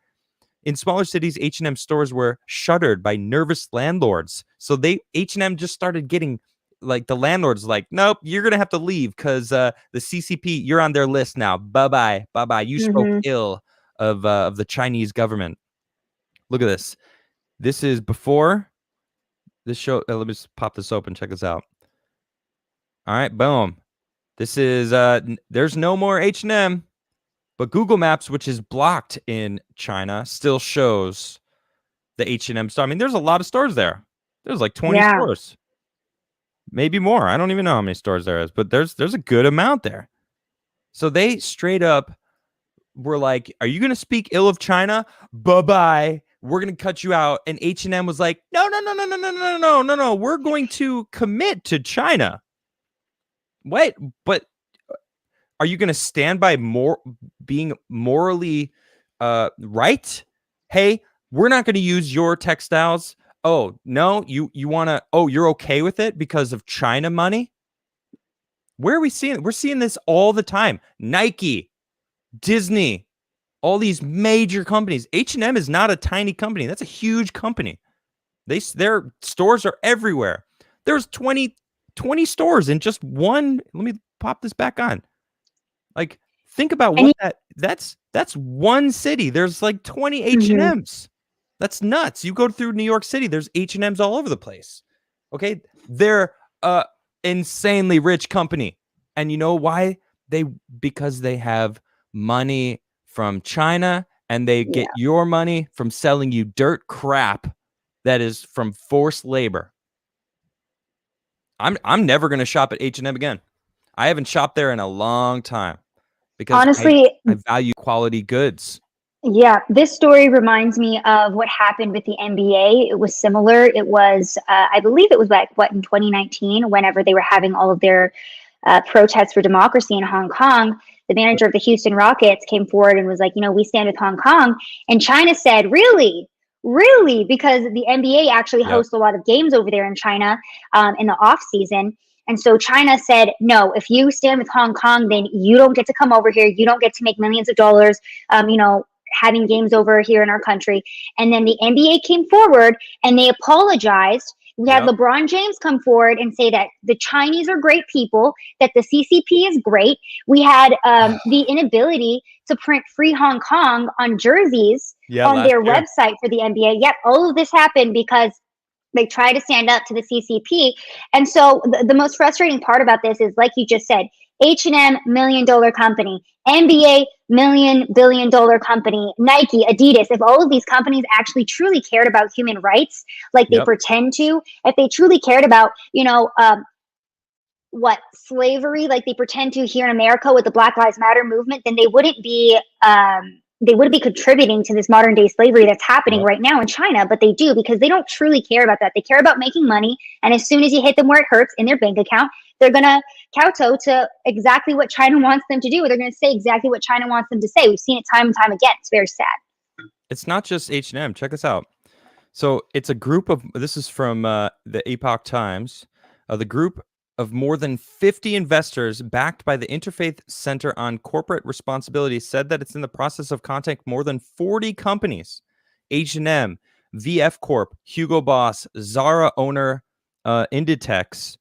In smaller cities, H&M stores were shuttered by nervous landlords. So H&M just started getting, like, the landlords like, nope, you're going to have to leave because the CCP, you're on their list now. Bye-bye. Bye-bye. You spoke ill of the Chinese government. Look at this. This is before this show. Let me just pop this open. Check this out. All right, boom. This is there's no more H&M, but Google Maps, which is blocked in China, still shows the H&M store. I mean, there's a lot of stores there. There's like 20 stores, maybe more. I don't even know how many stores there is, but there's a good amount there. So they straight up were like, "Are you going to speak ill of China? Bye-bye. We're going to cut you out." And H&M was like, "No. We're going to commit to China." Wait, but are you going to stand by being morally right? Hey, we're not going to use your textiles. Oh, no, you want to, you're okay with it because of China money? Where are we seeing it? We're seeing this all the time. Nike, Disney, all these major companies. H&M is not a tiny company. That's a huge company. Their stores are everywhere. There's 20 stores in just one. Let me pop this back on. Like, think about what that's one city. There's like 20 H&Ms. That's nuts. You go through New York City, there's H&Ms all over the place. Okay? They're insanely rich company. And you know why? Because they have money from China, and they get your money from selling you dirt crap that is from forced labor. I'm never going to shop at H&M again. I haven't shopped there in a long time because honestly, I value quality goods. Yeah, this story reminds me of what happened with the NBA. It was similar. It was, I believe it was like, in 2019, whenever they were having all of their protests for democracy in Hong Kong. The manager of the Houston Rockets came forward and was like, we stand with Hong Kong. And China said, really? Really? Because the NBA actually hosts a lot of games over there in China in the off season. And so China said, no, if you stand with Hong Kong, then you don't get to come over here. You don't get to make millions of dollars, having games over here in our country. And then the NBA came forward and they apologized. We had LeBron James come forward and say that the Chinese are great people, that the CCP is great. We had the inability to print free Hong Kong on jerseys on their website for the NBA. Yep, all of this happened because they try to stand up to the CCP. And so the most frustrating part about this is, like you just said, H&M, $1 million company, NBA, billion dollar company, Nike, Adidas. If all of these companies actually truly cared about human rights, like they pretend to, if they truly cared about, slavery, like they pretend to here in America with the Black Lives Matter movement, then they wouldn't be contributing to this modern day slavery that's happening right now in China. But they do, because they don't truly care about that. They care about making money. And as soon as you hit them where it hurts in their bank account, they're going to kowtow to exactly what China wants them to do. They're going to say exactly what China wants them to say. We've seen it time and time again. It's very sad. It's not just H&M. Check this out. So it's a group of, this is from the Epoch Times, the group of more than 50 investors backed by the Interfaith Center on Corporate Responsibility said that it's in the process of contacting more than 40 companies. H&M, VF Corp, Hugo Boss, Zara owner Inditex,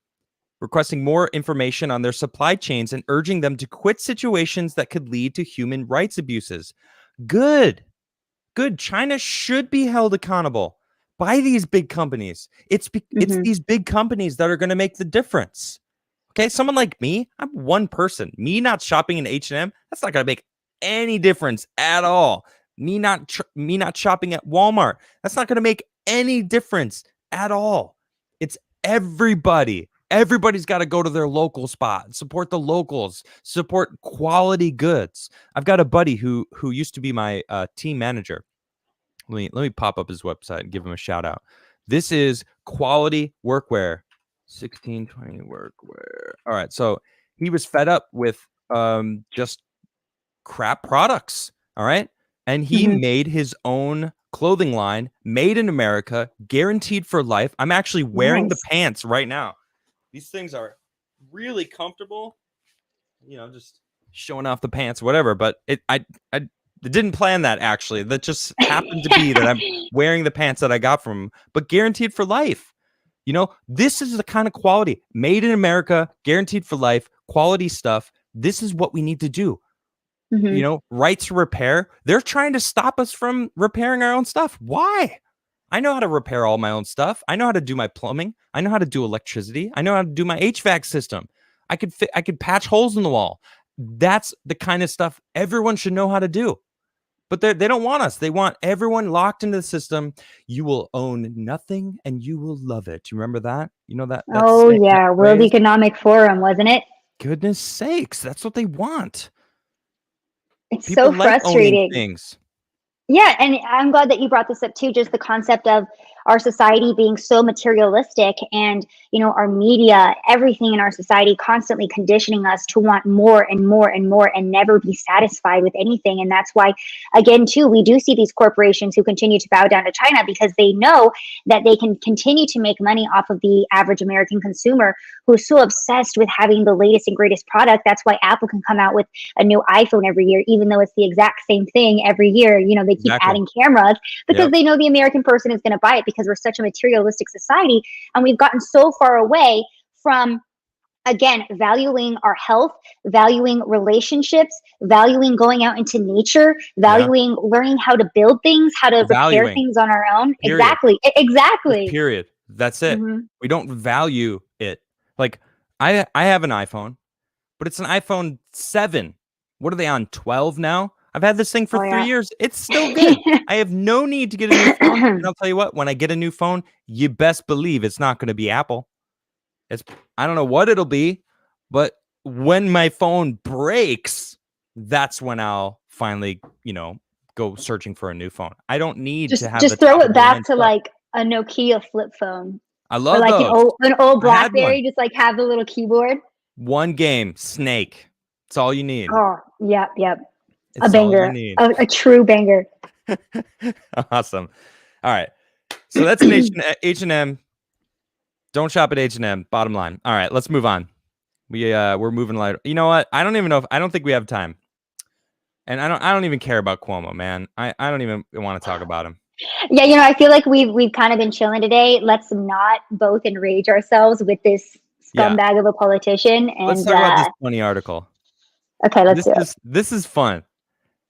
requesting more information on their supply chains and urging them to quit situations that could lead to human rights abuses. Good. China should be held accountable by these big companies. It's these big companies that are going to make the difference. Okay, someone like me, I'm one person. Me not shopping in H&M, that's not going to make any difference at all. Me not shopping at Walmart, that's not going to make any difference at all. It's everybody. Everybody's got to go to their local spot, support the locals, support quality goods. I've got a buddy who used to be my team manager. Let me pop up his website and give him a shout out. This is Quality Workwear, 1620 Workwear. All right, so he was fed up with just crap products. All right, and he made his own clothing line, made in America, guaranteed for life. I'm actually wearing the pants right now. These things are really comfortable. You know, just showing off the pants, whatever. But I didn't plan that, actually. That just happened to be that I'm wearing the pants that I got from him, but guaranteed for life. You know, this is the kind of quality, made in America, guaranteed for life, quality stuff. This is what we need to do. You know, right to repair. They're trying to stop us from repairing our own stuff. Why? I know how to repair all my own stuff. I know how to do my plumbing. I know how to do electricity. I know how to do my HVAC system. I could patch holes in the wall. That's the kind of stuff everyone should know how to do. But they don't want us. They want everyone locked into the system. You will own nothing and you will love it. You remember that? You know that? Oh, yeah. World Economic Forum, wasn't it? Goodness sakes. That's what they want. It's People so frustrating. Things. Yeah, and I'm glad that you brought this up too, just the concept of our society being so materialistic and, you know, our media, everything in our society constantly conditioning us to want more and more and more and never be satisfied with anything. And that's why, again, too, we do see these corporations who continue to bow down to China because they know that they can continue to make money off of the average American consumer who's so obsessed with having the latest and greatest product. That's why Apple can come out with a new iPhone every year, even though it's the exact same thing every year. You know, they keep adding cameras because they know the American person is going to buy it because we're such a materialistic society. And we've gotten so far away from, again, valuing our health, valuing relationships, valuing going out into nature, valuing learning how to build things, how to repair things on our own. Period. Exactly. Period. That's it. We don't value it. Like I have an iPhone, but it's an iPhone 7. What are they on, 12 now? I've had this thing for 3 years. It's still good. I have no need to get a new phone. And I'll tell you what, when I get a new phone, you best believe it's not going to be Apple. I don't know what it'll be, but when my phone breaks, that's when I'll finally, you know, go searching for a new phone. I don't need to have just throw it back to like a Nokia flip phone. I love like those. an old BlackBerry, just like have the little keyboard. One game, Snake. That's all you need. Oh, yep. It's a banger, a true banger. Awesome. All right. So that's an H&M. Don't shop at H&M. Bottom line. All right, let's move on. We're moving light. You know what? I don't even know I don't think we have time. And I don't even care about Cuomo, man. I don't even want to talk about him. Yeah, you know, I feel like we've kind of been chilling today. Let's not both enrage ourselves with this scumbag of a politician. And let's talk about this funny article. Okay, let's do it. This is fun.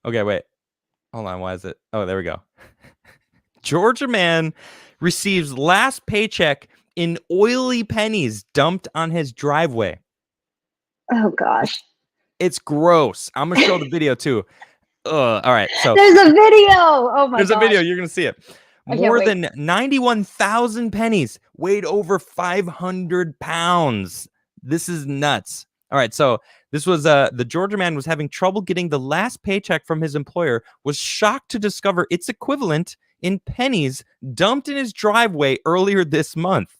Okay, wait. Hold on. Why is it? Oh, there we go. Georgia man receives last paycheck in oily pennies dumped on his driveway. Oh, gosh. It's gross. I'm going to show the video, too. All right. So there's a video. Oh, my God. There's a video. You're going to see it. More than 91,000 pennies weighed over 500 pounds. This is nuts. All right. So this was the Georgia man was having trouble getting the last paycheck from his employer, was shocked to discover its equivalent in pennies dumped in his driveway earlier this month.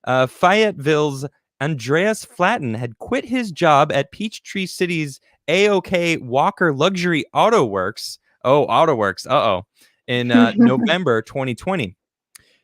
Fayetteville's Andreas Flatten had quit his job at Peachtree City's AOK Walker Luxury Auto Works. Oh, Auto Works. In November 2020.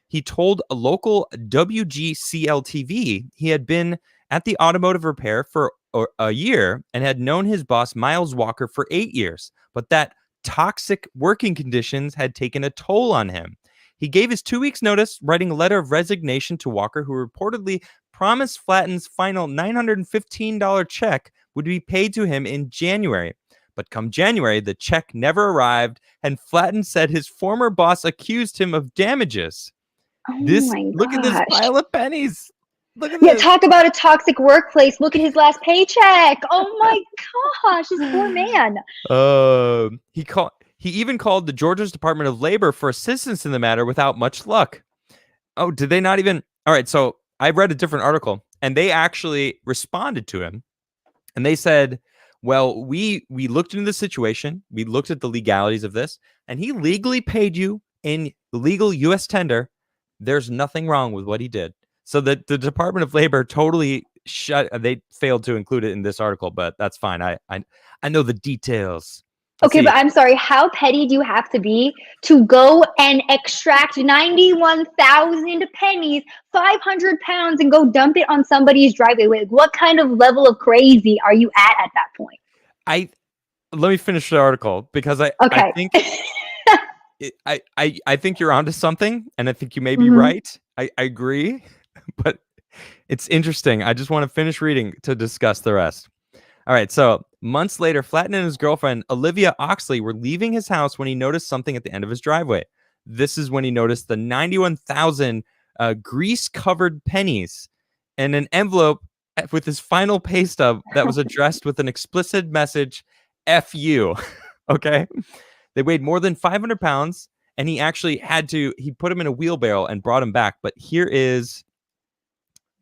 He told a local WGCL-TV he had been at the automotive repair for a year and had known his boss, Miles Walker, for 8 years, but that toxic working conditions had taken a toll on him. He gave his 2 weeks' notice, writing a letter of resignation to Walker, who reportedly promised Flatten's final $915 check would be paid to him in January. But come January, the check never arrived, and Flatten said his former boss accused him of damages. Oh my gosh. Look at this pile of pennies. Look at Yeah, this. talk about a toxic workplace. Look at his last paycheck. Oh my gosh, this poor man. He even called the Georgia's Department of Labor for assistance in the matter without much luck. Oh, did they not even? All right, so I read a different article, and they actually responded to him, and they said, "Well, we looked into the situation, we looked at the legalities of this, and he legally paid you in legal U.S. tender. There's nothing wrong with what he did." So the Department of Labor totally they failed to include it in this article, but that's fine. I know the details. Let's Okay, but see. I'm sorry. How petty do you have to be to go and extract 91,000 pennies, 500 pounds, and go dump it on somebody's driveway? Like, what kind of level of crazy are you at that point? I Let me finish the article because I Okay. think I think you're onto something, and I think you may be Mhm. right. I agree, but it's interesting. I just want to finish reading to discuss the rest. All right. So months later, Flatton and his girlfriend Olivia Oxley were leaving his house when he noticed something at the end of his driveway. This is when he noticed the 91,000 grease-covered pennies and an envelope with his final pay stub that was addressed with an explicit message, "F you." Okay. They weighed more than 500 pounds, and he actually he put him in a wheelbarrow and brought him back. But here is,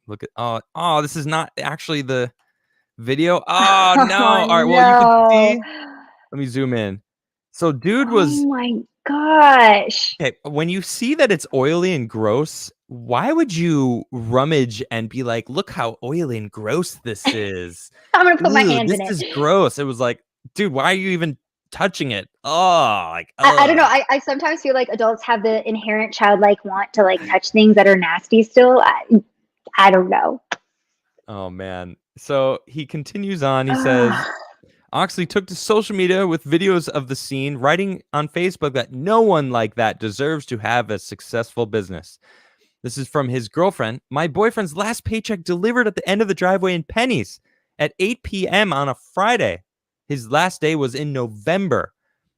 look at, oh, this is not actually the video. Oh, no. Oh, All right. Well, you can no. see. Let me zoom in. So, dude Oh was, my gosh. okay, when you see that it's oily and gross, why would you rummage and be like, look how oily and gross this is? I'm going to put my Ooh, hands this in it. is gross. It was like, dude, why are you even touching it? Oh, like, I don't know. ugh. I sometimes feel like adults have the inherent childlike want to like touch things that are nasty still. I don't know. Oh, man. So he continues on. He says, Ugh. Oxley took to social media with videos of the scene, writing on Facebook that no one like that deserves to have a successful business. This is from his girlfriend. My boyfriend's last paycheck delivered at the end of the driveway in pennies at 8 p.m. on a Friday. His last day was in November.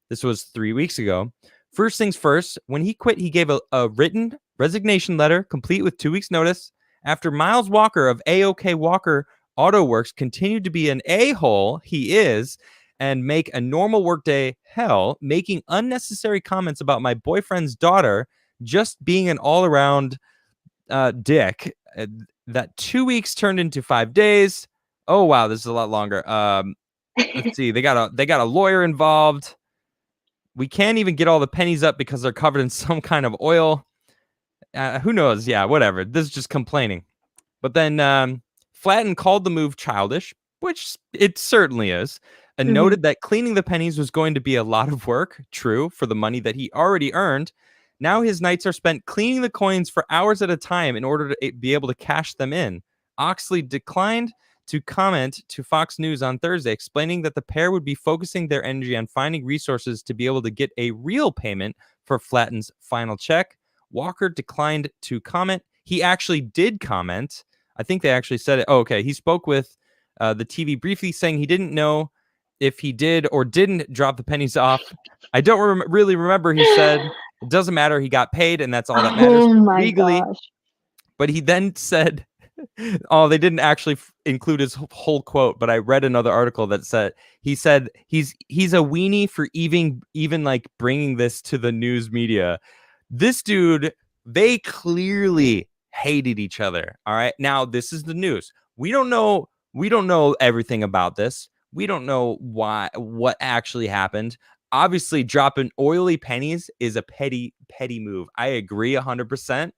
This was 3 weeks ago. First things first, when he quit, he gave a written resignation letter complete with 2 weeks' notice. After Miles Walker of A-OK Walker Auto Works continued to be an a-hole, he is, and make a normal workday hell, making unnecessary comments about my boyfriend's daughter, just being an all-around dick. That 2 weeks turned into 5 days. Oh wow, this is a lot longer. Let's see. They got a lawyer involved. We can't even get all the pennies up because they're covered in some kind of oil. Who knows? Yeah, whatever. This is just complaining. But then Flatton called the move childish, which it certainly is, and Mhm. noted that cleaning the pennies was going to be a lot of work, true, for the money that he already earned. Now his nights are spent cleaning the coins for hours at a time in order to be able to cash them in. Oxley declined to comment to Fox News on Thursday, explaining that the pair would be focusing their energy on finding resources to be able to get a real payment for Flatton's final check. Walker declined to comment. He actually did comment. I think they actually said it. Oh, okay. He spoke with the TV briefly, saying he didn't know if he did or didn't drop the pennies off. I don't really remember. He said it doesn't matter. He got paid, and that's all that matters Oh my legally. gosh. But he then said, "Oh, they didn't actually include his whole quote." But I read another article that said he's a weenie for even like bringing this to the news media. This dude, they clearly hated each other. All right. Now, this is the news. We don't know everything about this. We don't know what actually happened. Obviously, dropping oily pennies is a petty move. I agree 100%.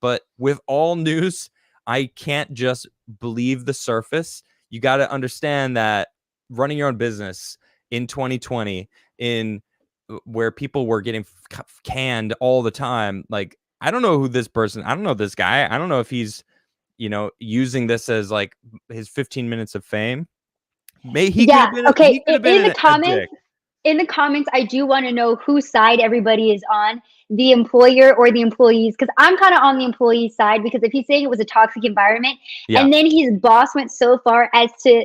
But with all news, I can't just believe the surface. You got to understand that running your own business in 2020, in where people were getting canned all the time, like I don't know who this person, I don't know this guy, I don't know if he's using this as like his 15 minutes of fame. He could Yeah. have been Okay. a dick. In the comments, I do want to know whose side everybody is on, the employer or the employees, because I'm kind of on the employee side, because if he's saying it was a toxic environment Yeah, and then his boss went so far as to,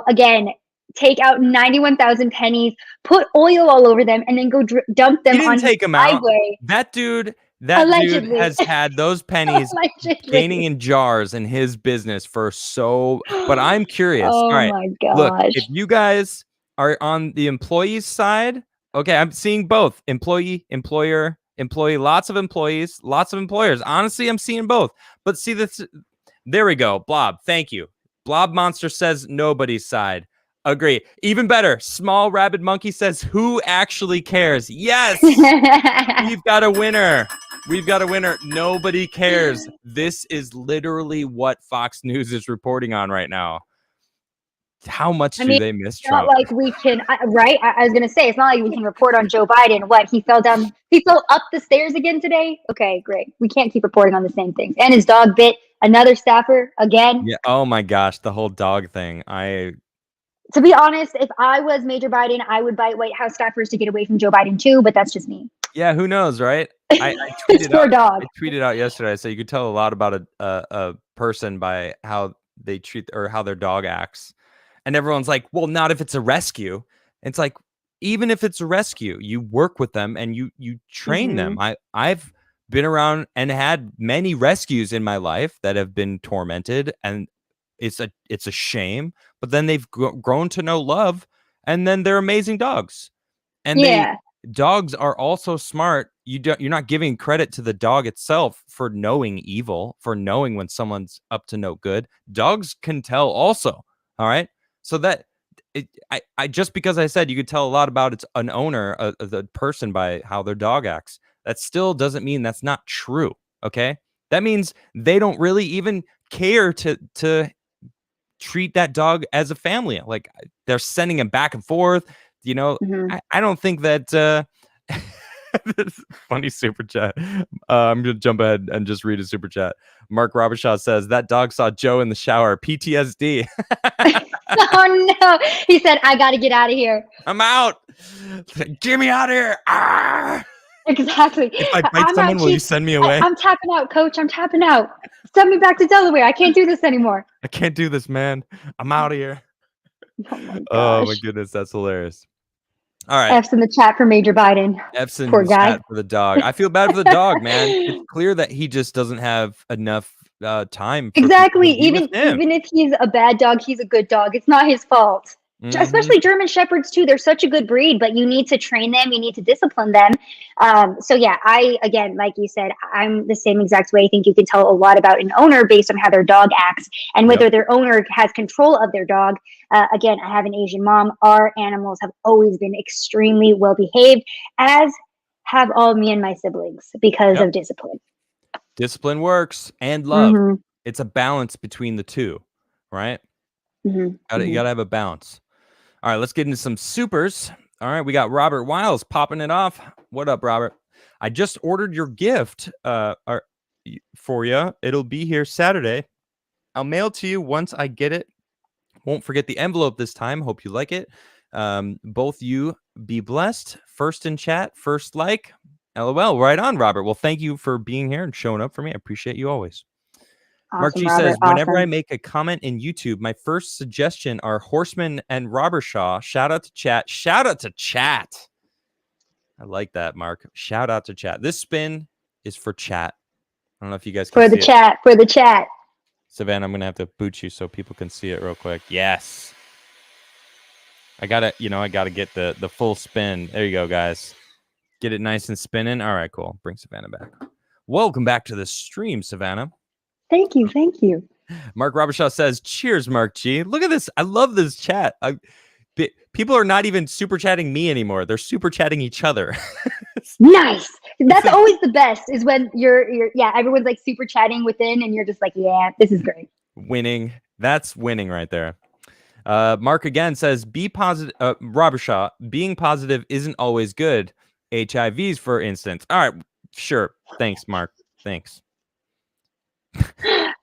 again, take out 91,000 pennies, put oil all over them, and then go dump he them didn't on his take him out. driveway. That dude, That dude Allegedly. has had those pennies gaining Allegedly. in jars in his business but I'm curious. All Oh right, my look, gosh. if you guys are on the employee's side, okay, I'm seeing both employee, employer, employee, lots of employees, lots of employers. Honestly, I'm seeing both. But see this, there we go. Blob, thank you. Blob Monster says nobody's side. Agree. Even better, Small Rabid Monkey says who actually cares? Yes, we've got a winner. We've got a winner. Nobody cares. This is literally what Fox News is reporting on right now. How much I do mean, they miss it's not Trump? like we can, right? I was going to say, it's not like we can report on Joe Biden. What? He fell up the stairs again today? Okay, great. We can't keep reporting on the same things. And his dog bit another staffer again. Yeah. Oh my gosh, the whole dog thing. To be honest, if I was Major Biden, I would bite White House staffers to get away from Joe Biden too, but that's just me. Yeah, who knows, right? I This tweeted out. poor dog. I tweeted out yesterday. I said you could tell a lot about a person by how they treat or how their dog acts, and everyone's like, "Well, not if it's a rescue." And it's like, even if it's a rescue, you work with them and you train them. I've been around and had many rescues in my life that have been tormented, and it's a shame. But then they've grown to know love, and then they're amazing dogs. And Yeah. dogs are also smart. You're not giving credit to the dog itself for knowing evil, for knowing when someone's up to no good. Dogs can tell also. All right. So that I just because I said you could tell a lot about an owner, the person by how their dog acts, that still doesn't mean that's not true. Okay. That means they don't really even care to treat that dog as a family. Like they're sending him back and forth. I don't think that funny super chat. I'm gonna jump ahead and just read a super chat. Mark Robershaw says that dog saw Joe in the shower. PTSD. Oh no. He said, I gotta get out of here. I'm out. Get me out of here. Ah! Exactly. If I bite someone, will you send me away? I'm tapping out, coach. I'm tapping out. Send me back to Delaware. I can't do this anymore. I can't do this, man. I'm out of here. Oh my gosh. Oh my goodness, that's hilarious. All right. F's in the chat for Major Biden. F's in Poor the guy. chat for the dog. I feel bad for the dog, man. It's clear that he just doesn't have enough time. For Exactly. people to be with him. Even if he's a bad dog, he's a good dog. It's not his fault. Especially German Shepherds too. They're such a good breed, but you need to train them. You need to discipline them. So yeah, again, like you said, I'm the same exact way. I think you can tell a lot about an owner based on how their dog acts and whether their owner has control of their dog. Again, I have an Asian mom. Our animals have always been extremely well behaved, as have all me and my siblings because of discipline. Discipline works and love. It's a balance between the two, right? You gotta have a balance. All right, let's get into some supers. All right, we got Robert Wiles popping it off. What up, Robert? I just ordered your gift for you. It'll be here Saturday. I'll mail it to you once I get it. Won't forget the envelope this time. Hope you like it. Both you be blessed. First in chat, first like. LOL. Right on, Robert. Well, thank you for being here and showing up for me. I appreciate you always. Awesome, Mark G Robert, says, whenever awesome. I make a comment in YouTube, my first suggestion are Horseman and Robershaw. Shout out to chat. Shout out to chat. I like that, Mark. Shout out to chat. This spin is for chat. I don't know if you guys can see it. For the chat. Savanah, I'm going to have to boot you so people can see it real quick. Yes. I got to get the full spin. There you go, guys. Get it nice and spinning. All right, cool. Bring Savanah back. Welcome back to the stream, Savanah. Thank you. Thank you. Mark Robershaw says, cheers, Mark G. Look at this. I love this chat. People are not even super chatting me anymore. They're super chatting each other. Nice. That's always the best is when you're everyone's like super chatting within and you're just like, yeah, this is great. Winning. That's winning right there. Mark again says, be positive. Robershaw, being positive isn't always good. HIVs, for instance. All right. Sure. Thanks, Mark. Thanks.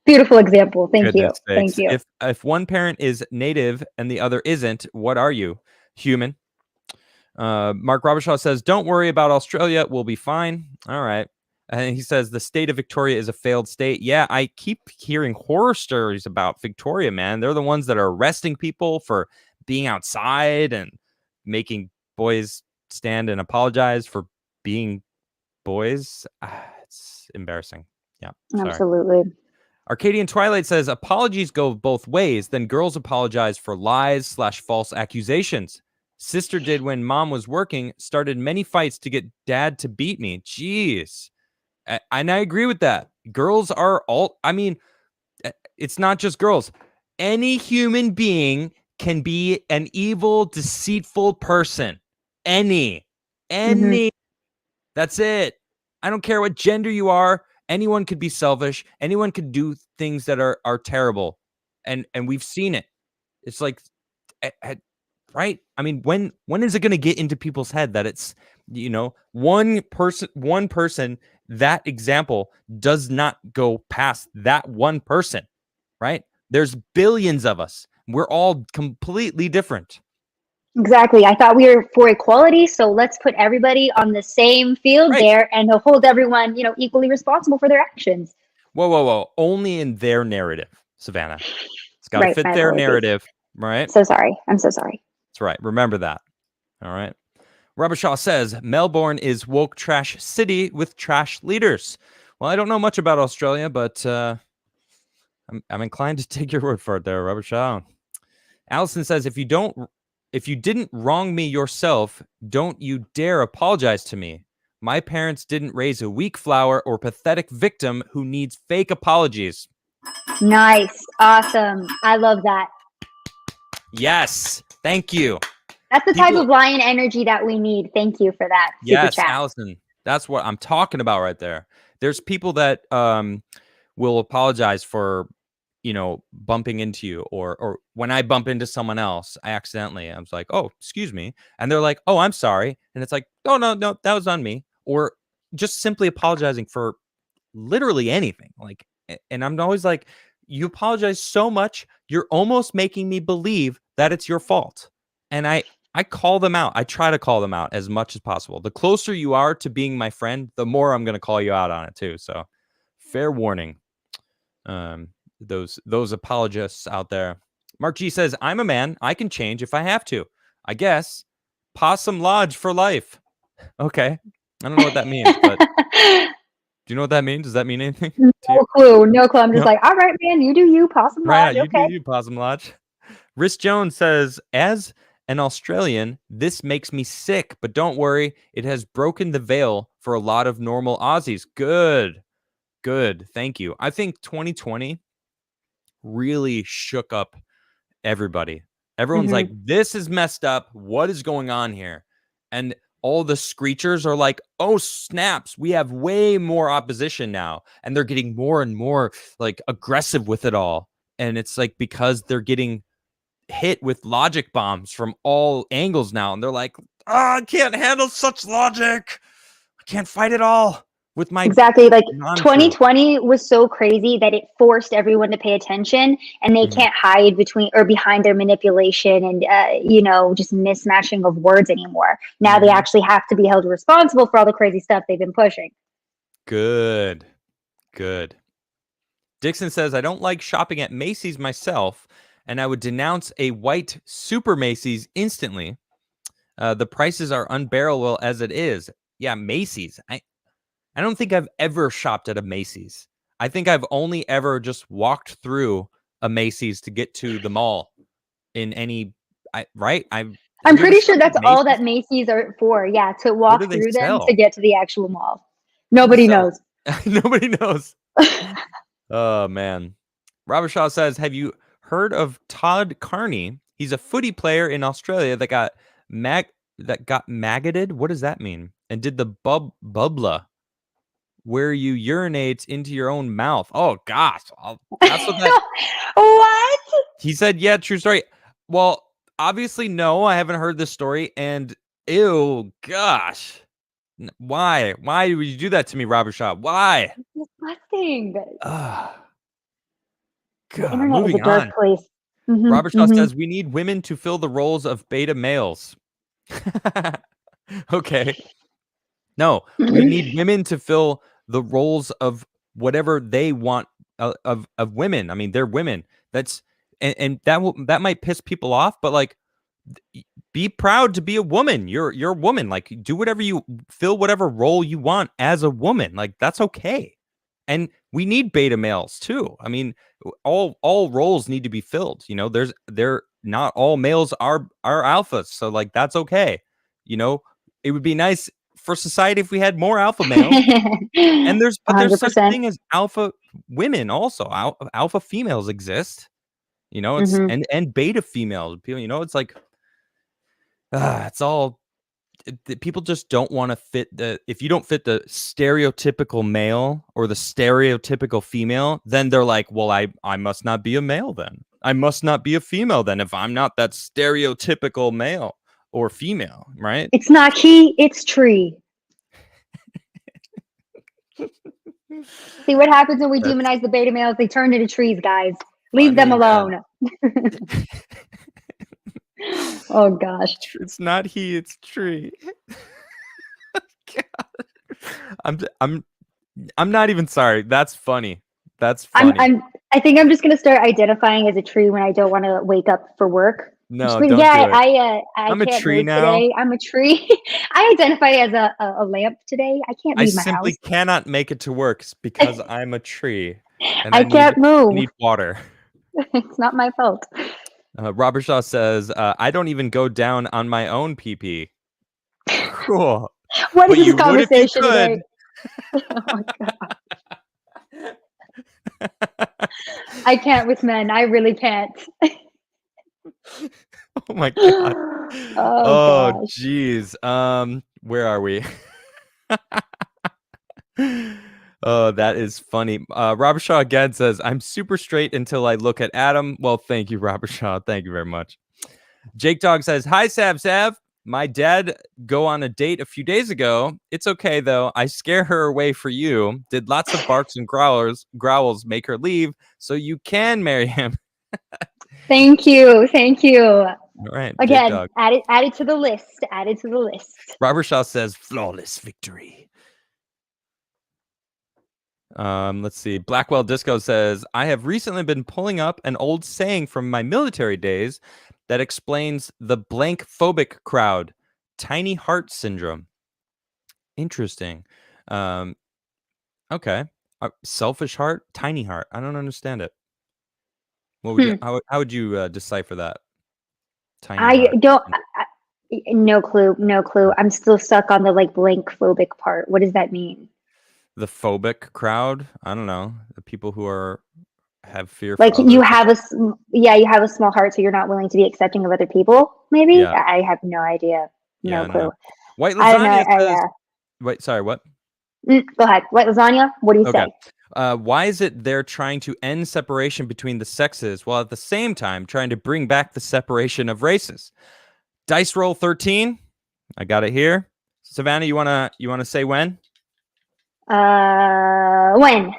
Beautiful example. Thank you. Sakes. Thank you. If one parent is native and the other isn't, what are you? Human. Mark Robershaw says, don't worry about Australia. We'll be fine. All right. And he says the state of Victoria is a failed state. Yeah, I keep hearing horror stories about Victoria, man. They're the ones that are arresting people for being outside and making boys stand and apologize for being boys. It's embarrassing. Yeah, sorry. Absolutely. Arcadian Twilight says apologies go both ways. Then girls apologize for lies/false accusations. Sister did when mom was working, started many fights to get dad to beat me. Jeez. And I agree with that. Girls are all, I mean, it's not just girls. Any human being can be an evil, deceitful person. Any. Mm-hmm. That's it. I don't care what gender you are. Anyone could be selfish. Anyone could do things that are terrible. And we've seen it. It's like right? I mean, when is it going to get into people's head that it's, one person, that example does not go past that one person, right? There's billions of us. We're all completely different. Exactly. I thought we were for equality, so let's put everybody on the same field Right. there and hold everyone, equally responsible for their actions. Whoa. Only in their narrative, Savanah. It's got to Right. fit My their apologies. narrative, right? So sorry. I'm so sorry. That's right. Remember that. All right. Robert Shaw says Melbourne is woke trash city with trash leaders. Well, I don't know much about Australia, but I'm inclined to take your word for it there, Robert Shaw. Allison says if you didn't wrong me yourself, don't you dare apologize to me. My parents didn't raise a weak flower or pathetic victim who needs fake apologies. Nice. Awesome. I love that. Yes. Thank you. That's the type of lion energy that we need. Thank you for that. Super Yes, chat. Allison. That's what I'm talking about right there. There's people that will apologize for, bumping into you, or when I bump into someone else, I was like, oh, excuse me. And they're like, oh, I'm sorry. And it's like, oh, no, that was on me. Or just simply apologizing for literally anything. Like, and I'm always like, you apologize so much, you're almost making me believe that it's your fault. And I call them out. I try to call them out as much as possible. The closer you are to being my friend, the more I'm going to call you out on it too. So fair warning. Those apologists out there. Mark G says, I'm a man. I can change if I have to. I guess. Possum Lodge for life. Okay. I don't know what that means, but do you know what that means? Does that mean anything? No clue. No clue. I'm just like, all right, man, you do you, Possum Lodge. You Okay. do you, Possum Lodge. Rhys Jones says, as an Australian, this makes me sick, but don't worry. It has broken the veil for a lot of normal Aussies. Good. Thank you. I think 2020 really shook up everybody. Everyone's like, this is messed up. What is going on here? And all the screechers are like, oh, snaps. We have way more opposition now. And they're getting more and more like aggressive with it all. And it's like because they're getting hit with logic bombs from all angles now. And they're like, I can't handle such logic. I can't fight it all with my exactly. Like non-truth. 2020 was so crazy that it forced everyone to pay attention, and they can't hide behind their manipulation and just mismatching of words anymore. Now they actually have to be held responsible for all the crazy stuff they've been pushing. Good. Dixon says, I don't like shopping at Macy's myself, and I would denounce a white super Macy's instantly. The prices are unbearable as it is. Yeah, Macy's. I don't think I've ever shopped at a Macy's. I think I've only ever just walked through a Macy's to get to the mall in any, right? I'm pretty sure that's all that Macy's are for. Yeah, to walk through them to get to the actual mall. Nobody knows. Nobody knows. Oh, man. Robert Shaw says, have you heard of Todd Carney? He's a footy player in Australia that got maggoted. What does that mean? And did the bubbler, where you urinate into your own mouth. Oh gosh, that's what that. What? He said, yeah, true story. Well, obviously, no, I haven't heard this story. And ew, gosh, why would you do that to me, Robert Shaw? Why? It's disgusting. God, the internet moving is a dark on. place. Robert Shaw says we need women to fill the roles of beta males. Okay. No, we need women to fill the roles of whatever they want of women. I mean, they're women. That's and that might piss people off, but like be proud to be a woman. You're a woman. Like, do whatever you fill whatever role you want as a woman. Like, that's okay. And we need beta males too. I mean, all roles need to be filled. You know, they're not all males are alphas. So like that's okay. You know, it would be nice for society if we had more alpha males. And there's 100%. such thing as alpha women also. Alpha females exist. You know, it's and beta females. You know, it's like it's all people just don't want to fit if you don't fit the stereotypical male or the stereotypical female, then they're like, well, I must not be a male then. I must not be a female then if I'm not that stereotypical male or female, right? It's not he, it's tree. See what happens when we demonize the beta males? They turn into trees, guys. Leave them alone. Oh gosh. It's not he, it's tree. God. I'm not even sorry. That's funny. That's funny. I think I'm just gonna start identifying as a tree when I don't want to wake up for work. No, don't do it. I'm a tree now. Today. I'm a tree. I identify as a lamp today. I can't leave my house. I simply cannot make it to work because I'm a tree. And I can't move. I need water. It's not my fault. Robert Shaw says, I don't even go down on my own pee-pee. Cool. What is this conversation today? Oh my God. I can't with men. I really can't. Oh my God. Oh geez. Where are we? Oh, that is funny. Robert Shaw again says, I'm super straight until I look at Adam. Well, thank you, Robert Shaw. Thank you very much. Jake Dog says, hi, Sav. My dad go on a date a few days ago. It's okay, though. I scare her away for you. Did lots of barks and growls make her leave, so you can marry him. Thank you. All right. Again, add it to the list. Robert Shaw says, flawless victory. Let's see. Blackwell Disco says, I have recently been pulling up an old saying from my military days that explains the blank phobic crowd, tiny heart syndrome. Interesting. Okay. Selfish heart, tiny heart. I don't understand it. What would how would you decipher that? Tiny heart. No clue. I'm still stuck on the like blank phobic part. What does that mean? The phobic crowd? I don't know. The people who have fear. Like you have a small heart, so you're not willing to be accepting of other people. Maybe I have no idea. No clue. No. White lasagna says. Wait, sorry. What? Go ahead. White lasagna. What do you say? Why is it they're trying to end separation between the sexes while at the same time trying to bring back the separation of races? Dice roll 13. I got it here. Savanah, you wanna say when? When?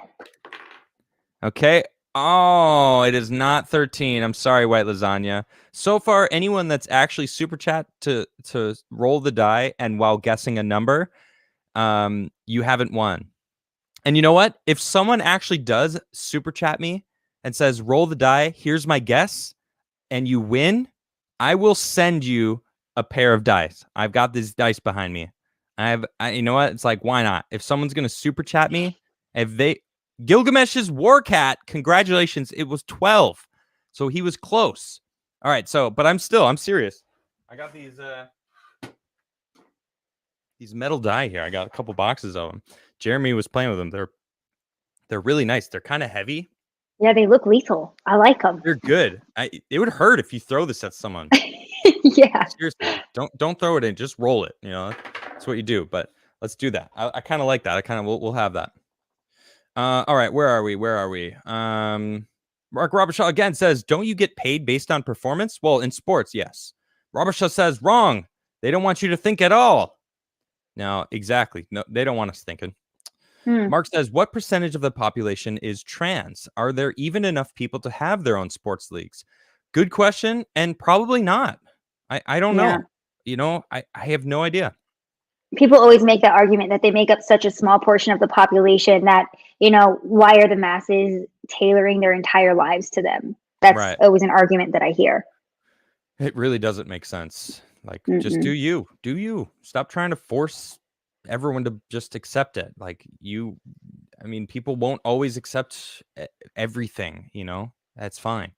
Okay. Oh, it is not 13. I'm sorry, White Lasagna. So far, anyone that's actually super chat to roll the die and while guessing a number, you haven't won. And you know what? If someone actually does super chat me and says, roll the die, here's my guess, and you win, I will send you a pair of dice. I've got these dice behind me. You know what? It's like, why not? If someone's going to super chat me, Gilgamesh's War Cat, congratulations. It was 12. So he was close. All right. But I'm serious. I got these metal die here. I got a couple boxes of them. Jeremy was playing with them. They're really nice. They're kind of heavy. Yeah, they look lethal. I like them. They're good. It would hurt if you throw this at someone. Yeah. Seriously, don't throw it in. Just roll it. You know, that's what you do. But let's do that. I kind of like that. We'll have that. All right. Where are we? Mark Robert Shaw again says, don't you get paid based on performance? Well, in sports, yes. Robert Shaw says, wrong. They don't want you to think at all. No, exactly. No, they don't want us thinking. Mark says, what percentage of the population is trans? Are there even enough people to have their own sports leagues? Good question. And probably not. I don't know. You know, I have no idea. People always make that argument that they make up such a small portion of the population that, you know, why are the masses tailoring their entire lives to them? That's always an argument that I hear. It really doesn't make sense. Like, just do you. Stop trying to force everyone to just accept it. Like, people won't always accept everything, That's fine.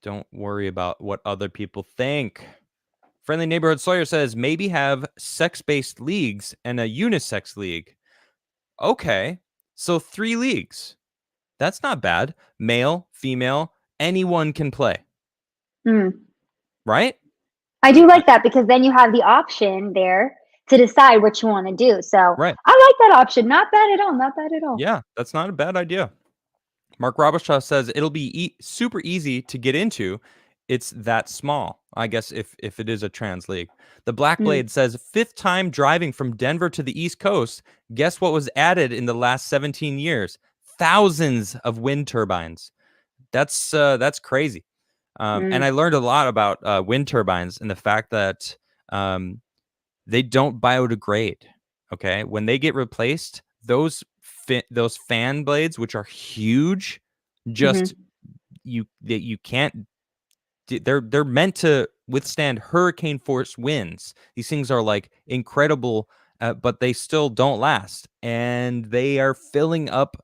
Don't worry about what other people think. Friendly Neighborhood Sawyer says, maybe have sex-based leagues and a unisex league. Okay, so 3 leagues. That's not bad. Male, female, anyone can play. Right? I do like that, because then you have the option there to decide what you want to do. So Right. I like that option. Not bad at all. Not bad at all. Yeah, that's not a bad idea. Mark Robichaud says it'll be super easy to get into. It's that small, I guess, if it is a trans league. The Black Blade says 5th time driving from Denver to the East Coast. Guess what was added in the last 17 years? Thousands of wind turbines. That's crazy. And I learned a lot about wind turbines and the fact that they don't biodegrade. Okay, when they get replaced, those fan blades, which are huge, just you can't. They're meant to withstand hurricane force winds. These things are like incredible, but they still don't last, and they are filling up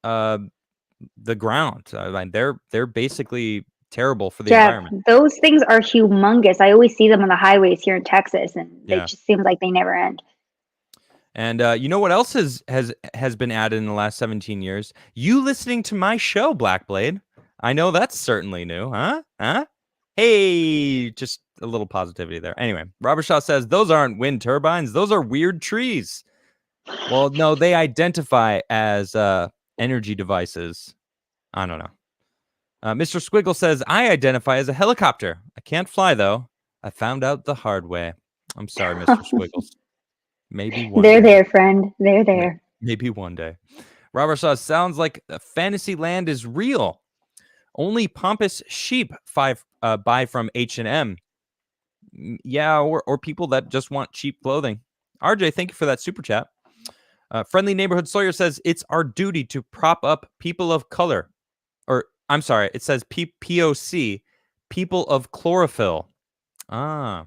the ground. They're basically terrible for the environment. Those things are humongous. I always see them on the highways here in Texas, and they just seem like they never end. And you know what else has been added in the last 17 years? You listening to my show, Black Blade. I know that's certainly new, huh? Hey, just a little positivity there. Anyway, Robert Shaw says those aren't wind turbines; those are weird trees. Well, no, they identify as energy devices. I don't know. Mr. Squiggle says, I identify as a helicopter. I can't fly, though. I found out the hard way. I'm sorry, Mr. Squiggles. Maybe one They're day. there, friend. They're there. Maybe one day. Robert Shaw sounds like fantasy land is real. Only pompous sheep buy from H&M. Yeah, or people that just want cheap clothing. RJ, thank you for that super chat. Friendly Neighborhood Sawyer says, it's our duty to prop up people of color. Or, I'm sorry, it says POC, people of chlorophyll. I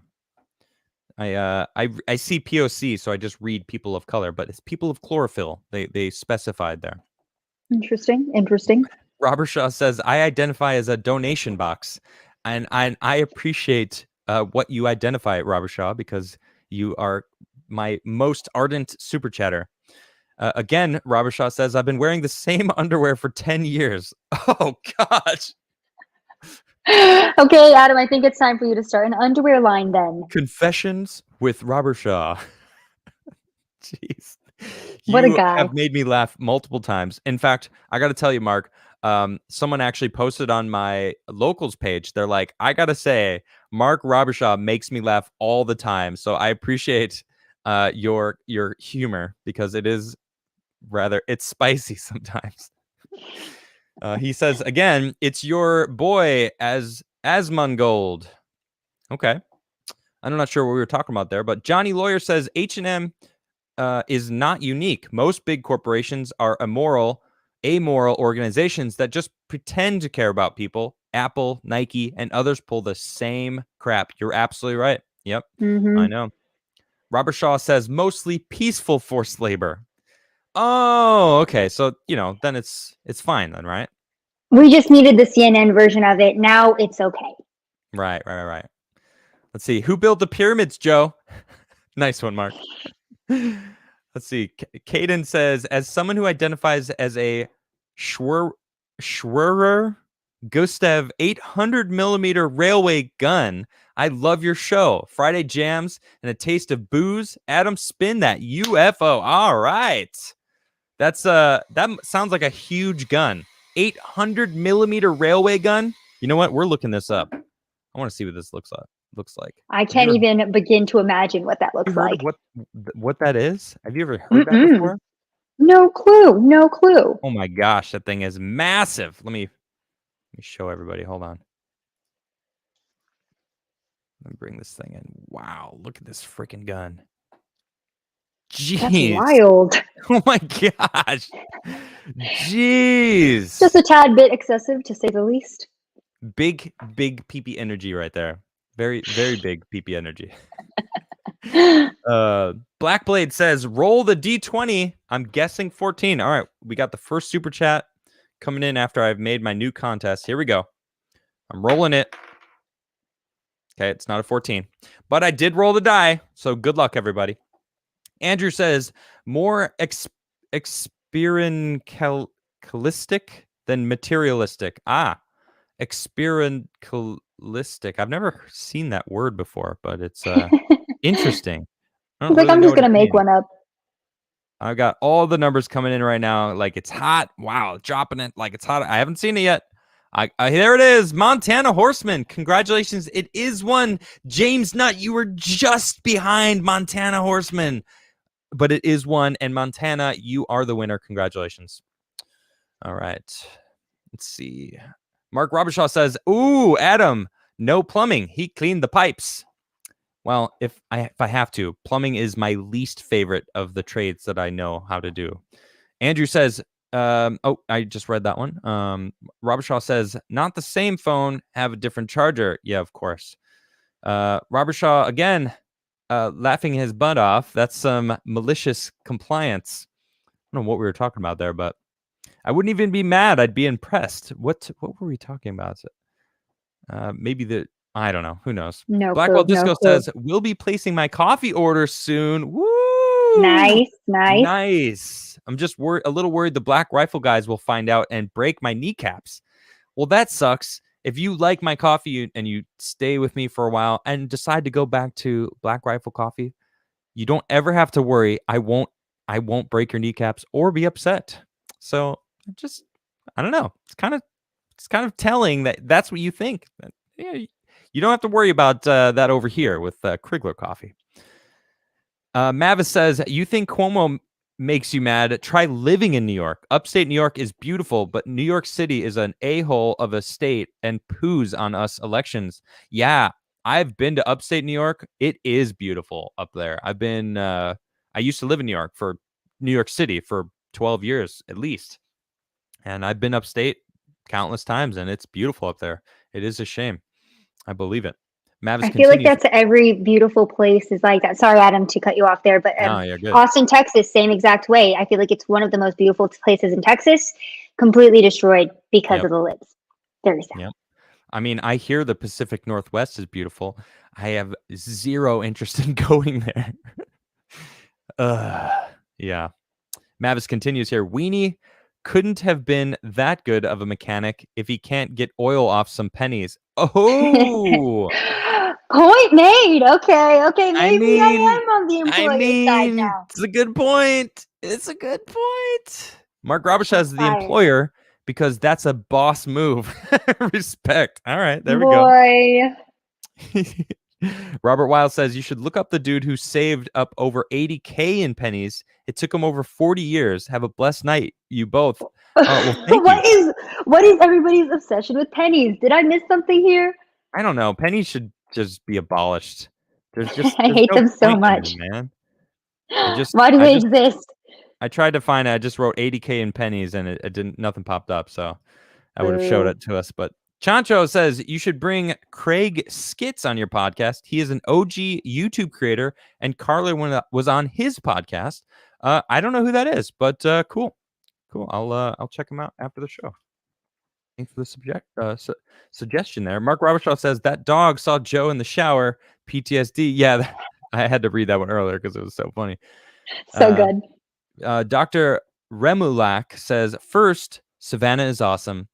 see POC, so I just read people of color, but it's people of chlorophyll. They specified there. Interesting. Robert Shaw says, I identify as a donation box. And I appreciate what you identify, Robert Shaw, because you are my most ardent super chatter. Again, Robert Shaw says, I've been wearing the same underwear for 10 years. Oh, gosh. Okay, Adam, I think it's time for you to start an underwear line then. Confessions with Robert Shaw. Jeez. What a guy. You have made me laugh multiple times. In fact, I got to tell you, Mark, someone actually posted on my locals page. They're like, I got to say, Mark Robershaw makes me laugh all the time. So I appreciate your humor, because it's spicy sometimes. He says, again, it's your boy Asmongold. Okay. I'm not sure what we were talking about there, but Johnny Lawyer says H&M is not unique. Most big corporations are amoral organizations that just pretend to care about people. Apple, Nike, and others pull the same crap. You're absolutely right. Yep, I know. Robert Shaw says mostly peaceful forced labor. Oh, okay. So, then it's fine then, right? We just needed the CNN version of it. Now it's okay. Right. Let's see. Who built the pyramids, Joe? Nice one, Mark. Let's see. Caden says, as someone who identifies as a Schwerer Gustav 800 millimeter railway gun, I love your show. Friday jams and a taste of booze. Adam, spin that UFO. All right. That sounds like a huge gun. 800 millimeter railway gun. You know what? We're looking this up. I want to see what this looks like. I can't even begin to imagine what that looks like. What that is? Have you ever heard that before? No clue. Oh my gosh, that thing is massive. Let me show everybody. Hold on. Let me bring this thing in. Wow, look at this freaking gun. Jeez. That's wild. Oh my gosh. Jeez. Just a tad bit excessive, to say the least. Big PP energy right there. Very, very big PP energy. Blackblade says, roll the D20. I'm guessing 14. All right. We got the first super chat coming in after I've made my new contest. Here we go. I'm rolling it. Okay, it's not a 14. But I did roll the die. So good luck, everybody. Andrew says, more experientialistic than materialistic. Experientialistic. I've never seen that word before, but it's interesting. I don't He's like, really I'm know just what gonna it make means. one up. I've got all the numbers coming in right now. Like it's hot. Wow, dropping it like it's hot. I haven't seen it yet. There it is. Montana Horseman. Congratulations. It is one. James Nutt, you were just behind Montana Horseman. But it is one. And Montana, you are the winner. Congratulations. All right. Let's see. Mark Robershaw says, ooh, Adam, no plumbing. He cleaned the pipes. Well, if I have to, plumbing is my least favorite of the trades that I know how to do. Andrew says, I just read that one. Robert Shaw says, not the same phone, have a different charger. Yeah, of course. Robert Shaw, again, laughing his butt off. That's some malicious compliance. I don't know what we were talking about there, but I wouldn't even be mad. I'd be impressed. What were we talking about? Maybe I don't know. Who knows? No Blackwell clue. Disco No clue. says, we'll be placing my coffee order soon. Woo! Nice. Nice. I'm just a little worried the Black Rifle guys will find out and break my kneecaps. Well, that sucks. If you like my coffee and you stay with me for a while and decide to go back to Black Rifle Coffee, you don't ever have to worry. I won't break your kneecaps or be upset. So I don't know. It's kind of telling that that's what you think. Yeah, you don't have to worry about that over here with Crigler coffee. Mavis says, you think Cuomo makes you mad? Try living in New York. Upstate New York is beautiful, but New York City is an a-hole of a state and poos on us elections. Yeah, I've been to upstate New York. It is beautiful up there. I used to live in New York City for 12 years at least. And I've been upstate countless times, and it's beautiful up there. It is a shame. I believe it. Mavis I feel like continues. that's every beautiful place is like that. Sorry, Adam, to cut you off there, but No, you're good. Austin, Texas, same exact way. I feel like it's one of the most beautiful places in Texas, completely destroyed because of the libs. Very sad. Yep. I mean, I hear the Pacific Northwest is beautiful. I have zero interest in going there. Yeah. Mavis continues here. Weenie couldn't have been that good of a mechanic if he can't get oil off some pennies. Oh, point made. Okay. Maybe I am on the I employer's side now. it's a good point. It's a good point. Mark Robershaw is the Fire. employer because that's a boss move. Respect. All right, there we Boy. go. Robert Wild says you should look up the dude who saved up over 80K in pennies. It took him over 40 years. Have a blessed night, you both. Well, thank you. What is everybody's obsession with pennies? Did I miss something here? I don't know. Pennies should just be abolished. There's I hate no them so point in much. them, man. Why do they exist? I tried to find it. I just wrote 80K in pennies and it didn't, nothing popped up. So I would have showed it to us. But Chancho says you should bring Craig Skitz on your podcast. He is an OG YouTube creator and Carler was on his podcast. I don't know who that is, but cool. I'll check him out after the show. Thanks for the suggestion there. Mark Robershaw says that dog saw Joe in the shower. PTSD. Yeah, I had to read that one earlier because it was so funny. So good. Dr. Remulak says, first, Savanah is awesome.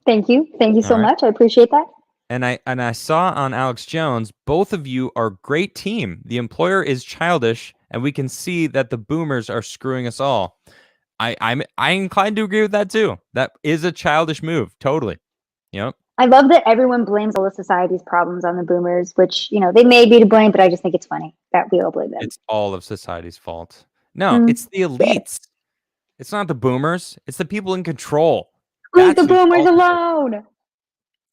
Thank you so much. I appreciate that. And I saw on Alex Jones, both of you are a great team. The employer is childish, and we can see that the boomers are screwing us all. I'm inclined to agree with that too. That is a childish move, totally. Yep. I love that everyone blames all of society's problems on the boomers, which they may be to blame, but I just think it's funny that we all blame them. It's all of society's fault. No, it's the elites. It's not the boomers. It's the people in control. Leave the boomers alone.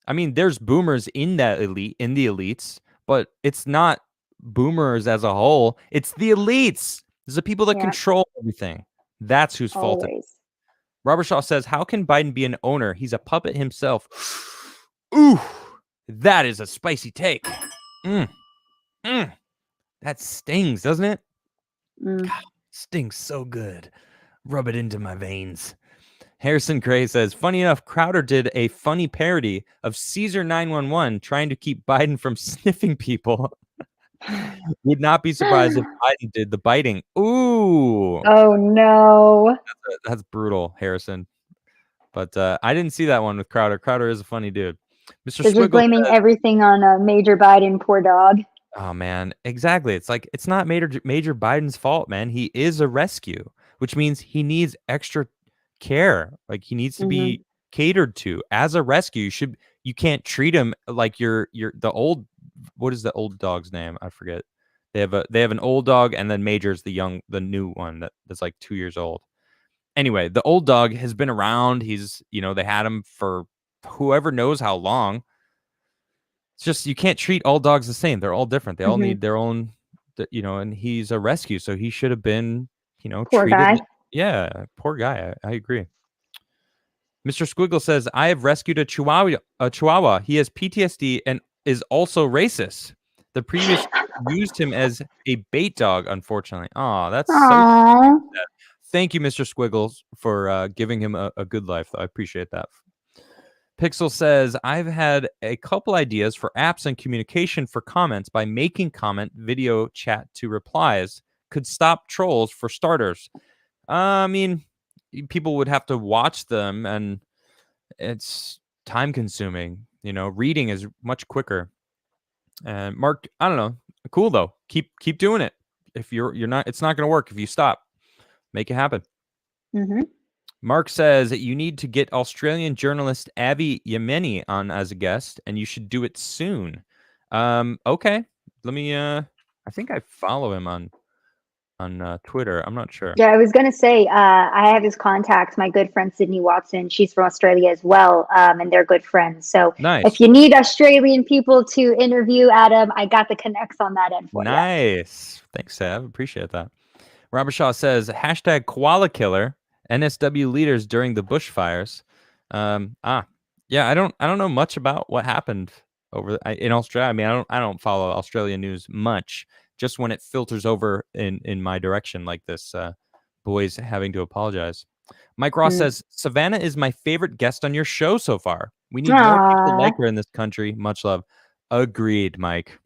I mean, there's boomers in the elites, but it's not boomers as a whole. It's the elites. It's the people that control everything. That's whose fault it is. Robert Shaw says, how can Biden be an owner? He's a puppet himself. Ooh, That is a spicy take. Mm. That stings, doesn't it? Mm. God, stings so good. Rub it into my veins. Harrison Gray says, funny enough, Crowder did a funny parody of Caesar 911 trying to keep Biden from sniffing people. Would not be surprised if Biden did the biting. Ooh. Oh no. That's brutal, Harrison. But I didn't see that one with Crowder. Crowder is a funny dude. Mr. They're just Squiggle blaming says, everything on Major Biden, poor dog. oh man, exactly. It's like it's not Major Biden's fault, man. He is a rescue, which means he needs extra care. Like he needs to be catered to as a rescue. You can't treat him like you're the old, what is the old dog's name? I forget. They have an old dog, and then Major's the new one that's like 2 years old. Anyway, the old dog has been around. They had him for whoever knows how long. It's just you can't treat all dogs the same. They're all different. They all need their own, and he's a rescue, so he should have been, Poor treated. guy. Yeah, poor guy. I agree. Mr. Squiggle says, I have rescued a Chihuahua. He has PTSD and is also racist. The previous used him as a bait dog, unfortunately. Oh, that's so sad. Thank you, Mr. Squiggles, for giving him a good life. I appreciate that. Pixel says, I've had a couple ideas for apps and communication for comments by making comment video chat to replies. Could stop trolls for starters. I mean, people would have to watch them, and it's time consuming. Reading is much quicker. And Mark, I don't know. Cool though. Keep doing it. If you're not, it's not going to work if you stop. Make it happen. Mark says that you need to get Australian journalist Avi Yemeni on as a guest, and you should do it soon. Okay. Let me. I think I follow him on Twitter. I'm not sure. Yeah, I was gonna say I have his contact. My good friend Sydney Watson. She's from Australia as well, and they're good friends. So Nice. if you need Australian people to interview Adam, I got the connects on that end for you. Nice. Thanks, Sav. Appreciate that. Robert Shaw says hashtag koala killer. NSW leaders during the bushfires. Yeah, I don't know much about what happened in Australia. I mean, I don't follow Australian news much. Just when it filters over in my direction, like this boys having to apologize. Mike Ross says Savanah is my favorite guest on your show so far. We need more people like her in this country. Much love. Agreed, Mike.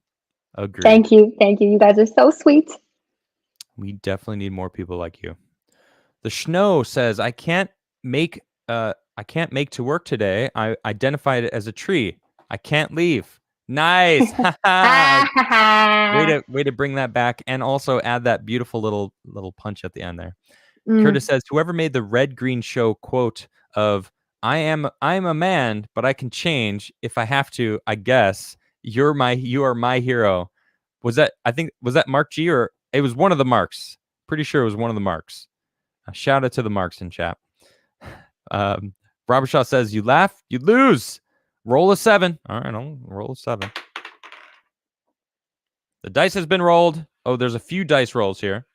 Agreed. Thank you. You guys are so sweet. We definitely need more people like you. The Schno says, I can't make to work today. I identified it as a tree. I can't leave. Nice. way to bring that back, and also add that beautiful little punch at the end there. Curtis says, whoever made the Red Green Show quote of I'm a man, but I can change if I have to, I guess. You are my hero. Was that Mark G, or it was one of the Marks? Pretty sure it was one of the Marks. Shout out to the Marks in chat. Robert Shaw says, you laugh, you lose. Roll a 7. All right, I'll roll a 7. The dice has been rolled. Oh, there's a few dice rolls here.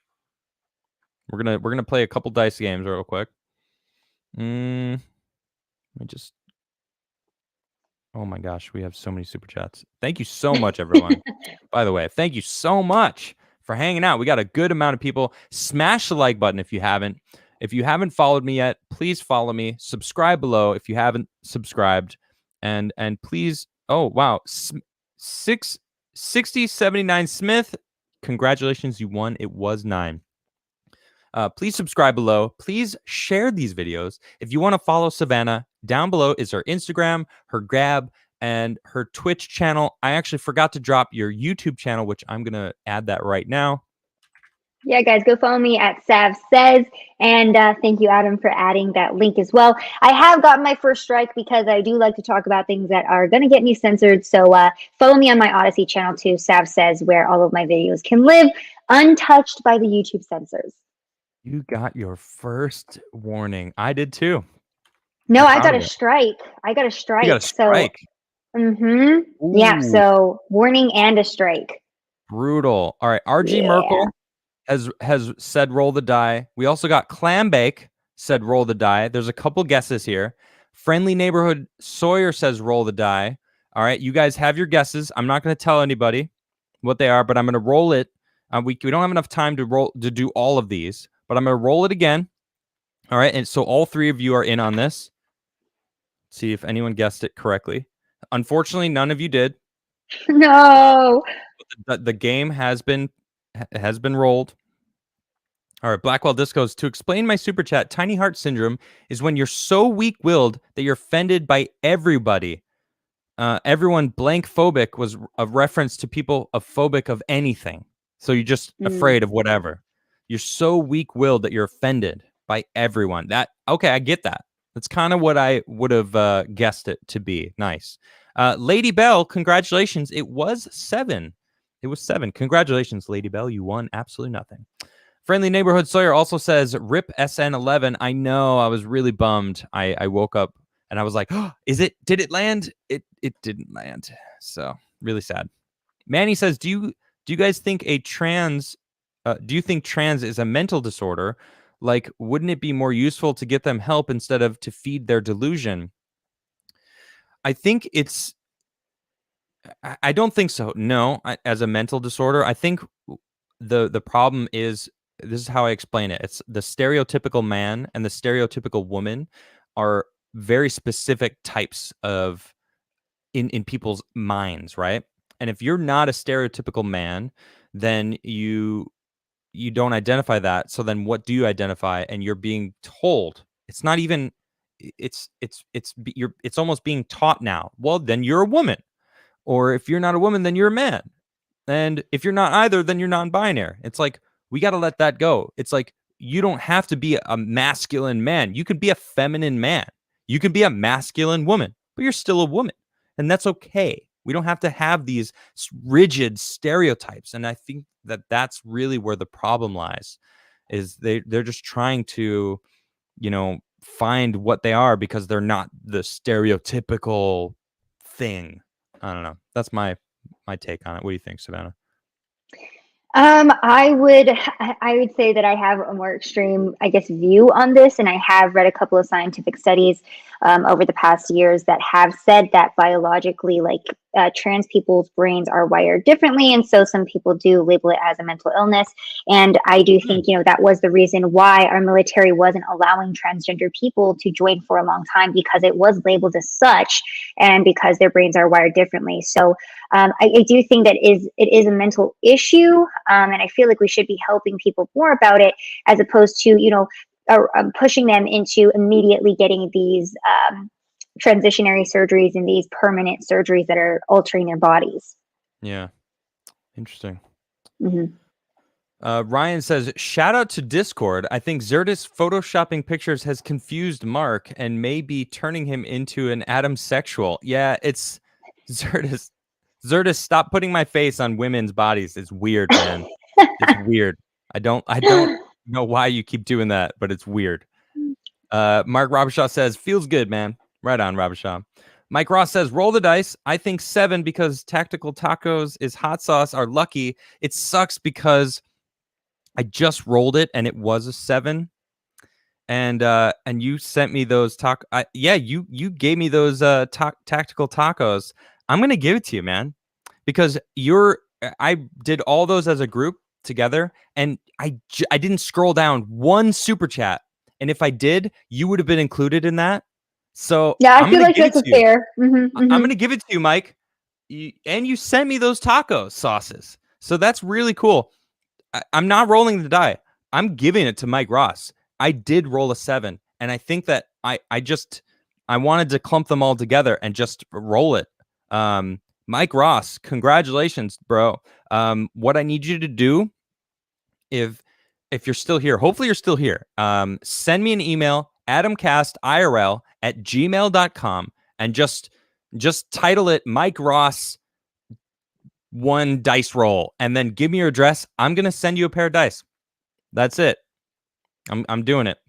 We're gonna play a couple dice games real quick. Let me just. Oh my gosh, we have so many super chats. Thank you so much, everyone. By the way, thank you so much for hanging out. We got a good amount of people. Smash the like button if you haven't. If you haven't followed me yet, please follow me. Subscribe below if you haven't subscribed. And please, oh wow, 6079 Smith, congratulations, you won. It was 9. Please subscribe below. Please share these videos. If you want to follow Savanah, down below is her Instagram, her Gab, and her Twitch channel. I actually forgot to drop your YouTube channel, which I'm going to add that right now. Yeah, guys, go follow me at Sav Says. And thank you, Adam, for adding that link as well. I have gotten my first strike because I do like to talk about things that are going to get me censored. So follow me on my Odyssey channel too, Sav Says, where all of my videos can live untouched by the YouTube censors. You got your first warning. I did too. No, I got a strike. You got a strike. So, yeah, so warning and a strike. Brutal. All right, RG Merkel has said roll the die. We also got Clambake said roll the die. There's a couple guesses here. Friendly Neighborhood Sawyer says roll the die. All right, you guys have your guesses. I'm not going to tell anybody what they are, but I'm going to roll it. We don't have enough time to do all of these, but I'm going to roll it again. All right, and so all three of you are in on this. See if anyone guessed it correctly. Unfortunately, none of you did. No. The game has been rolled. All right, Blackwell Discos. To explain my super chat, tiny heart syndrome is when you're so weak-willed that you're offended by everybody. Everyone blank phobic was a reference to people phobic of anything. So you're just afraid of whatever. You're so weak-willed that you're offended by everyone. Okay, I get that. That's kind of what I would have guessed it to be. Nice. Lady Bell, congratulations. It was 7. It was 7. Congratulations, Lady Bell. You won absolutely nothing. Friendly Neighborhood Sawyer also says, RIP SN11. I know, I was really bummed. I woke up and I was like, oh, did it land? It didn't land. So really sad. Manny says, do you guys think do you think trans is a mental disorder? Like, wouldn't it be more useful to get them help instead of to feed their delusion? I think I don't think so. No, as a mental disorder, I think the problem is, this is how I explain it. It's the stereotypical man and the stereotypical woman are very specific types of in people's minds, right? And if you're not a stereotypical man, then you don't identify that. So then what do you identify? And you're being told. It's not even it's almost being taught now. Well, then you're a woman. Or if you're not a woman, then you're a man. And if you're not either, then you're non-binary. It's like, we got to let that go. It's like, you don't have to be a masculine man. You could be a feminine man. You could be a masculine woman, but you're still a woman. And that's okay. We don't have to have these rigid stereotypes. And I think that that's really where the problem lies, is they're just trying to, find what they are because they're not the stereotypical thing. I don't know. That's my take on it. What do you think, Savanah? I would say that I have a more extreme, I guess, view on this, and I have read a couple of scientific studies over the past years that have said that biologically, like trans people's brains are wired differently, and so some people do label it as a mental illness. And I do think, that was the reason why our military wasn't allowing transgender people to join for a long time, because it was labeled as such, and because their brains are wired differently. So I do think that it is a mental issue, and I feel like we should be helping people more about it, as opposed to pushing them into immediately getting these transitionary surgeries and these permanent surgeries that are altering their bodies. Yeah, interesting. Mm-hmm. Ryan says, shout out to Discord. I think Zerdis photoshopping pictures has confused Mark and may be turning him into an atomsexual. Yeah, it's Zerdis. Zerdis, stop putting my face on women's bodies. It's weird, man. It's weird. I don't know why you keep doing that, but it's weird. Mark Robershaw says, feels good, man. Right on, Robershaw. Mike Ross says, roll the dice. I think 7 because Tactical Tacos is hot sauce are lucky. It sucks because I just rolled it and it was a 7. And you sent me those you gave me those Tactical Tacos. I'm gonna give it to you, man, because I did all those as a group together, and I didn't scroll down one super chat, and if I did, you would have been included in that. So yeah, I feel like that's fair. Mm-hmm, I'm gonna give it to you, Mike. And you sent me those taco sauces, so that's really cool. I'm not rolling the die. I'm giving it to Mike Ross. I did roll a 7, and I think that I wanted to clump them all together and just roll it. Mike Ross, congratulations, bro. What I need you to do, if you're still here, hopefully you're still here, send me an email, adamcastirl@gmail.com, and just title it Mike Ross 1 dice roll, and then give me your address. I'm gonna send you a pair of dice. That's it. I'm doing it.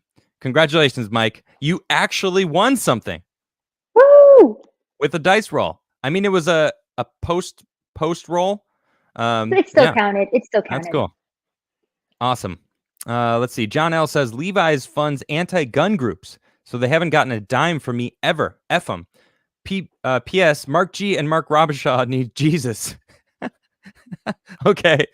Congratulations, Mike. You actually won something. Woo! With a dice roll. I mean, it was a post roll. But it still counted. It still counted. That's cool. Awesome. Let's see. John L says Levi's funds anti-gun groups, so they haven't gotten a dime from me ever. F them. P.S. Mark G and Mark Robichaud need Jesus. Okay.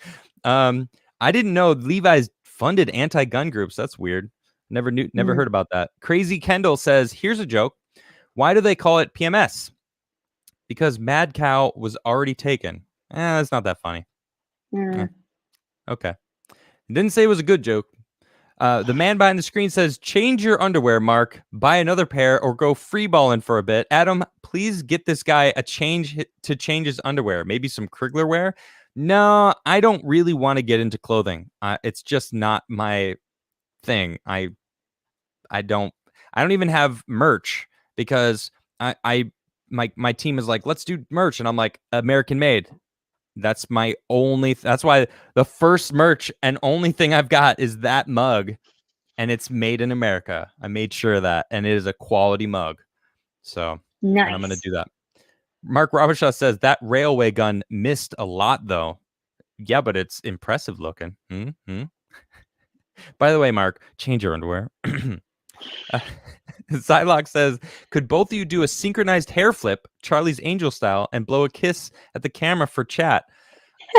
I didn't know Levi's funded anti-gun groups. That's weird. Never heard about that. Crazy Kendall says, here's a joke. Why do they call it PMS? Because Mad Cow was already taken. That's not that funny. Okay. Didn't say it was a good joke. The man behind the screen says, change your underwear, Mark. Buy another pair or go free balling for a bit. Adam, please get this guy to change his underwear. Maybe some Crigler wear. No, I don't really want to get into clothing. It's just not my thing. I don't even have merch because my team is like, let's do merch. And I'm like, American made. That's my only. That's why the first merch and only thing I've got is that mug, and it's made in America. I made sure of that, and it is a quality mug. So nice. And I'm going to do that. Mark Robichaud says that railway gun missed a lot, though. Yeah, but it's impressive looking. Mm-hmm. By the way, Mark, change your underwear. Zylock says, could both of you do a synchronized hair flip, Charlie's Angel style, and blow a kiss at the camera for chat?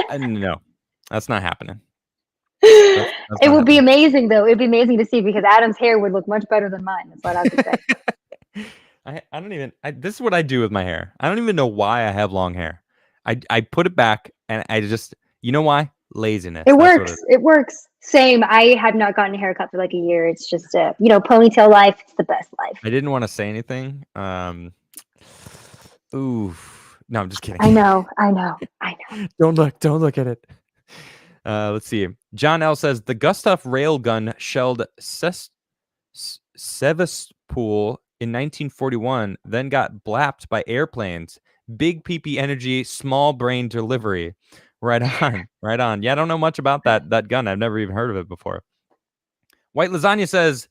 No, that's not happening. It would be amazing, though. It'd be amazing to see because Adam's hair would look much better than mine. That's what I would say. I don't even. This is what I do with my hair. I don't even know why I have long hair. I put it back, and I just, you know why? Laziness. It works. It works. Same. I have not gotten a haircut for like a year. It's just ponytail life. It's the best life. I didn't want to say anything. Ooh. No, I'm just kidding. I know. Don't look at it. Let's see. John L says the Gustav railgun shelled Sevastopol in 1941, then got blapped by airplanes. Big PP energy, small brain delivery. Right on. Yeah, I don't know much about that gun. I've never even heard of it before. White Lasagna says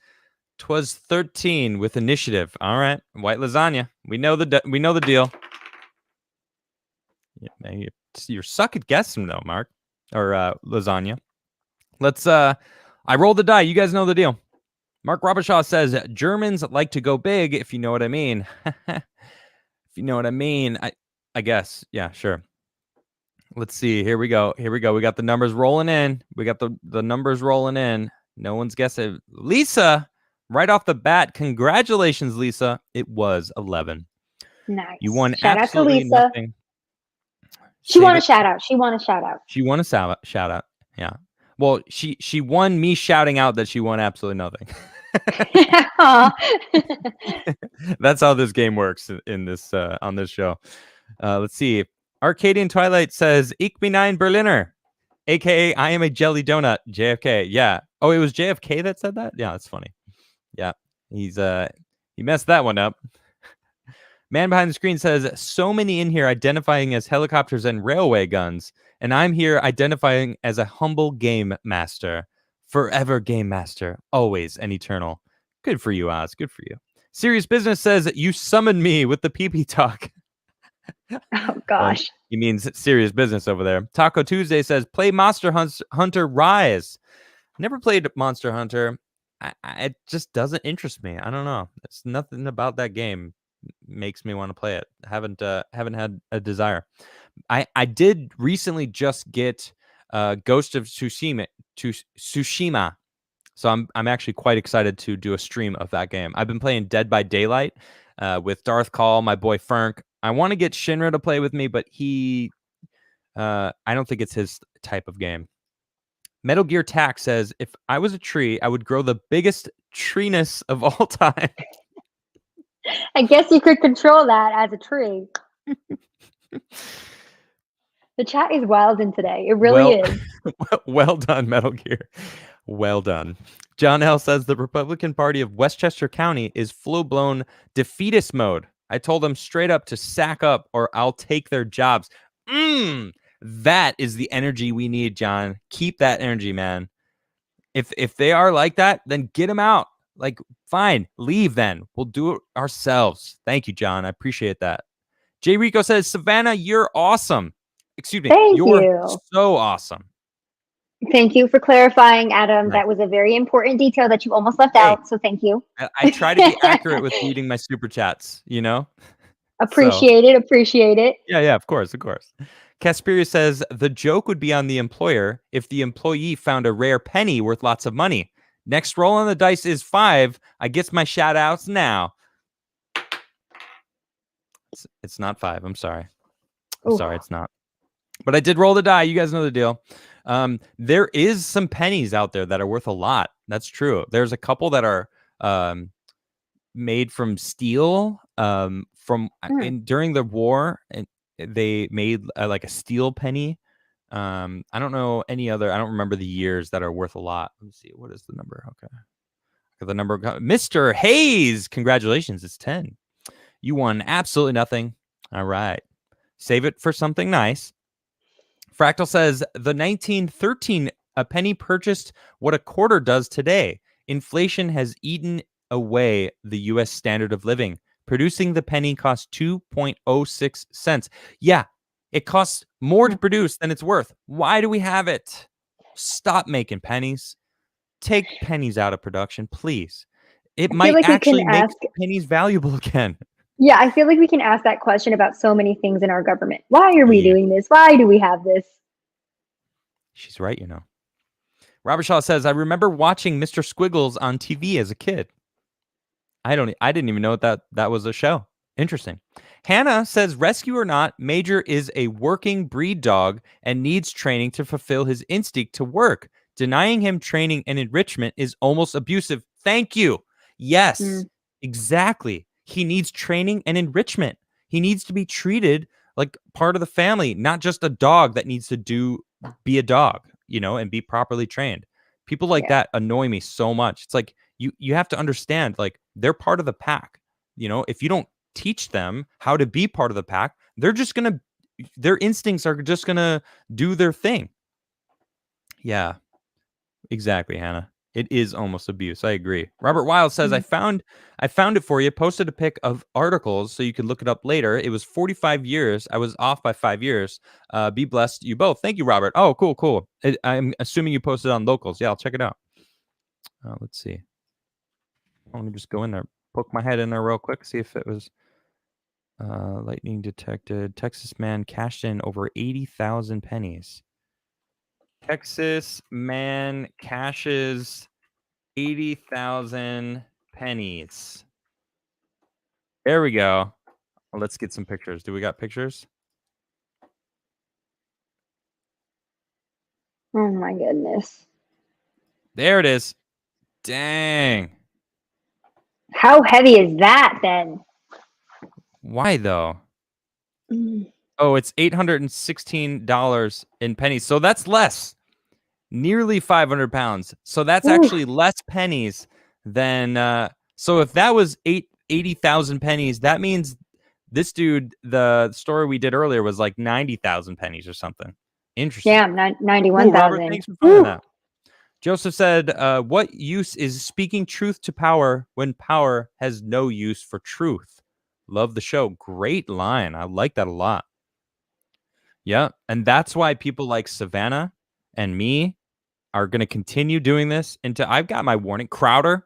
'twas 13 with initiative. All right, White Lasagna. We know the deal. Yeah, man, you're suck at guessing though, Mark or Lasagna. Let's I rolled the die. You guys know the deal. Mark Robichaud says Germans like to go big, if you know what I mean. If you know what I mean, I guess. Yeah, sure. Let's see. Here we go. We got the numbers rolling in. The numbers rolling in. No one's guessing. Lisa, right off the bat, congratulations, Lisa. It was 11. Nice. You won shout absolutely out to Lisa. Nothing. She won a shout out. She won a shout out. Yeah. Well, she won me shouting out that she won absolutely nothing. That's how this game works in this on this show. Let's see. Arcadian Twilight says, Ich bin ein Berliner, aka I am a jelly donut, JFK. Yeah. Oh, it was JFK that said that? Yeah, that's funny. Yeah. He messed that one up. Man behind the screen says, so many in here identifying as helicopters and railway guns, and I'm here identifying as a humble game master. Forever game master, always and eternal. Good for you, Oz. Good for you. Serious Business says, you summoned me with the pee-pee talk. Oh, gosh. He means serious business over there. Taco Tuesday says, play Monster Hunter Rise. Never played Monster Hunter. It just doesn't interest me. I don't know. It's nothing about that game makes me want to play it. Haven't had a desire. I did recently just get Ghost of Tsushima. So I'm actually quite excited to do a stream of that game. I've been playing Dead by Daylight with Darth Call, my boy Fernk. I want to get Shinra to play with me, but I don't think it's his type of game. Metal Gear Tack says, if I was a tree, I would grow the biggest treeness of all time. I guess you could control that as a tree. The chat is wild in today. It really is. Well done, Metal Gear. Well done. John L. says the Republican Party of Westchester County is full-blown defeatist mode. I told them straight up to sack up or I'll take their jobs. That is the energy we need, John. Keep that energy, man. If they are like that, then get them out. Like, fine, leave then. We'll do it ourselves. Thank you, John. I appreciate that. Jay Rico says, Savanah, you're awesome. Excuse me. Thank you're you. So awesome. Thank you for clarifying, Adam. Right. That was a very important detail that you almost left out. So thank you. I try to be accurate with reading my super chats, you know? So Appreciate it. yeah, of course. Casperia says the joke would be on the employer if the employee found a rare penny worth lots of money. Next roll on the dice is 5. I get my shout outs now. It's not 5. I'm sorry. Ooh. It's not. But I did roll the die. You guys know the deal. There is some pennies out there that are worth a lot. That's true. There's a couple that are made from steel. During the war, and they made like a steel penny. I don't know any other. I don't remember the years that are worth a lot. Let me see. What is the number? Okay. The number, Mr. Hayes. Congratulations. It's 10. You won absolutely nothing. All right. Save it for something nice. Fractal says the 1913 a penny purchased what a quarter does today. Inflation has eaten away the U.S. standard of living. Producing the penny costs 2.06 cents. Yeah, it costs more to produce than it's worth. Why do we have it? Stop making pennies. Take pennies out of production, please. It might like actually make pennies valuable again. Yeah, I feel like we can ask that question about so many things in our government. Why are we doing this? Why do we have this? She's right, Robert Shaw says, I remember watching Mr. Squiggles on TV as a kid. I didn't even know that was a show. Interesting. Hannah says, rescue or not, Major is a working breed dog and needs training to fulfill his instinct to work. Denying him training and enrichment is almost abusive. Thank you. Yes, exactly. He needs training and enrichment. He needs to be treated like part of the family, not just a dog that needs to be a dog, and be properly trained. People like that annoy me so much. It's like you have to understand, like, they're part of the pack. If you don't teach them how to be part of the pack, their instincts are just gonna do their thing. Yeah, exactly, Hannah. It is almost abuse. I agree. Robert Wild says, I found it for you. Posted a pic of articles so you can look it up later. It was 45 years. I was off by 5 years. Be blessed, you both. Thank you, Robert. Oh, cool. I'm assuming you posted on Locals. Yeah, I'll check it out. Let's see. Let me just go in there, poke my head in there real quick, see if it was lightning detected. Texas man cashed in over 80,000 pennies. Texas man cashes 80,000 pennies. There we go. Well, let's get some pictures. Do we got pictures? Oh my goodness. There it is. Dang. How heavy is that then? Why though? Oh, it's $816 in pennies. So that's less. Nearly 500 pounds. So that's actually less pennies than so if that was 80,000 pennies, that means this dude, the story we did earlier, was like 90,000 pennies or something. Interesting. Yeah, 91,000. Robert, thanks for finding that. Joseph said, what use is speaking truth to power when power has no use for truth? Love the show. Great line. I like that a lot. Yeah. And that's why people like Savanah and me are going to continue doing this until I've got my warning. Crowder's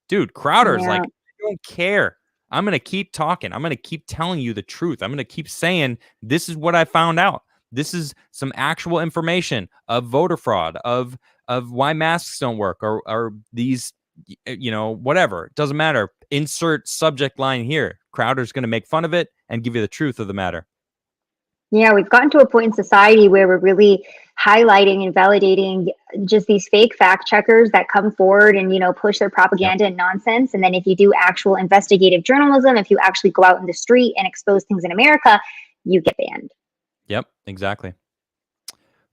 like, I don't care. I'm going to keep talking. I'm going to keep telling you the truth. I'm going to keep saying, this is what I found out. This is some actual information of voter fraud, of why masks don't work, or these, whatever. It doesn't matter. Insert subject line here. Crowder's going to make fun of it and give you the truth of the matter. Yeah, we've gotten to a point in society where we're really highlighting and validating just these fake fact checkers that come forward and, push their propaganda and nonsense. And then if you do actual investigative journalism, if you actually go out in the street and expose things in America, you get banned. Yep, exactly.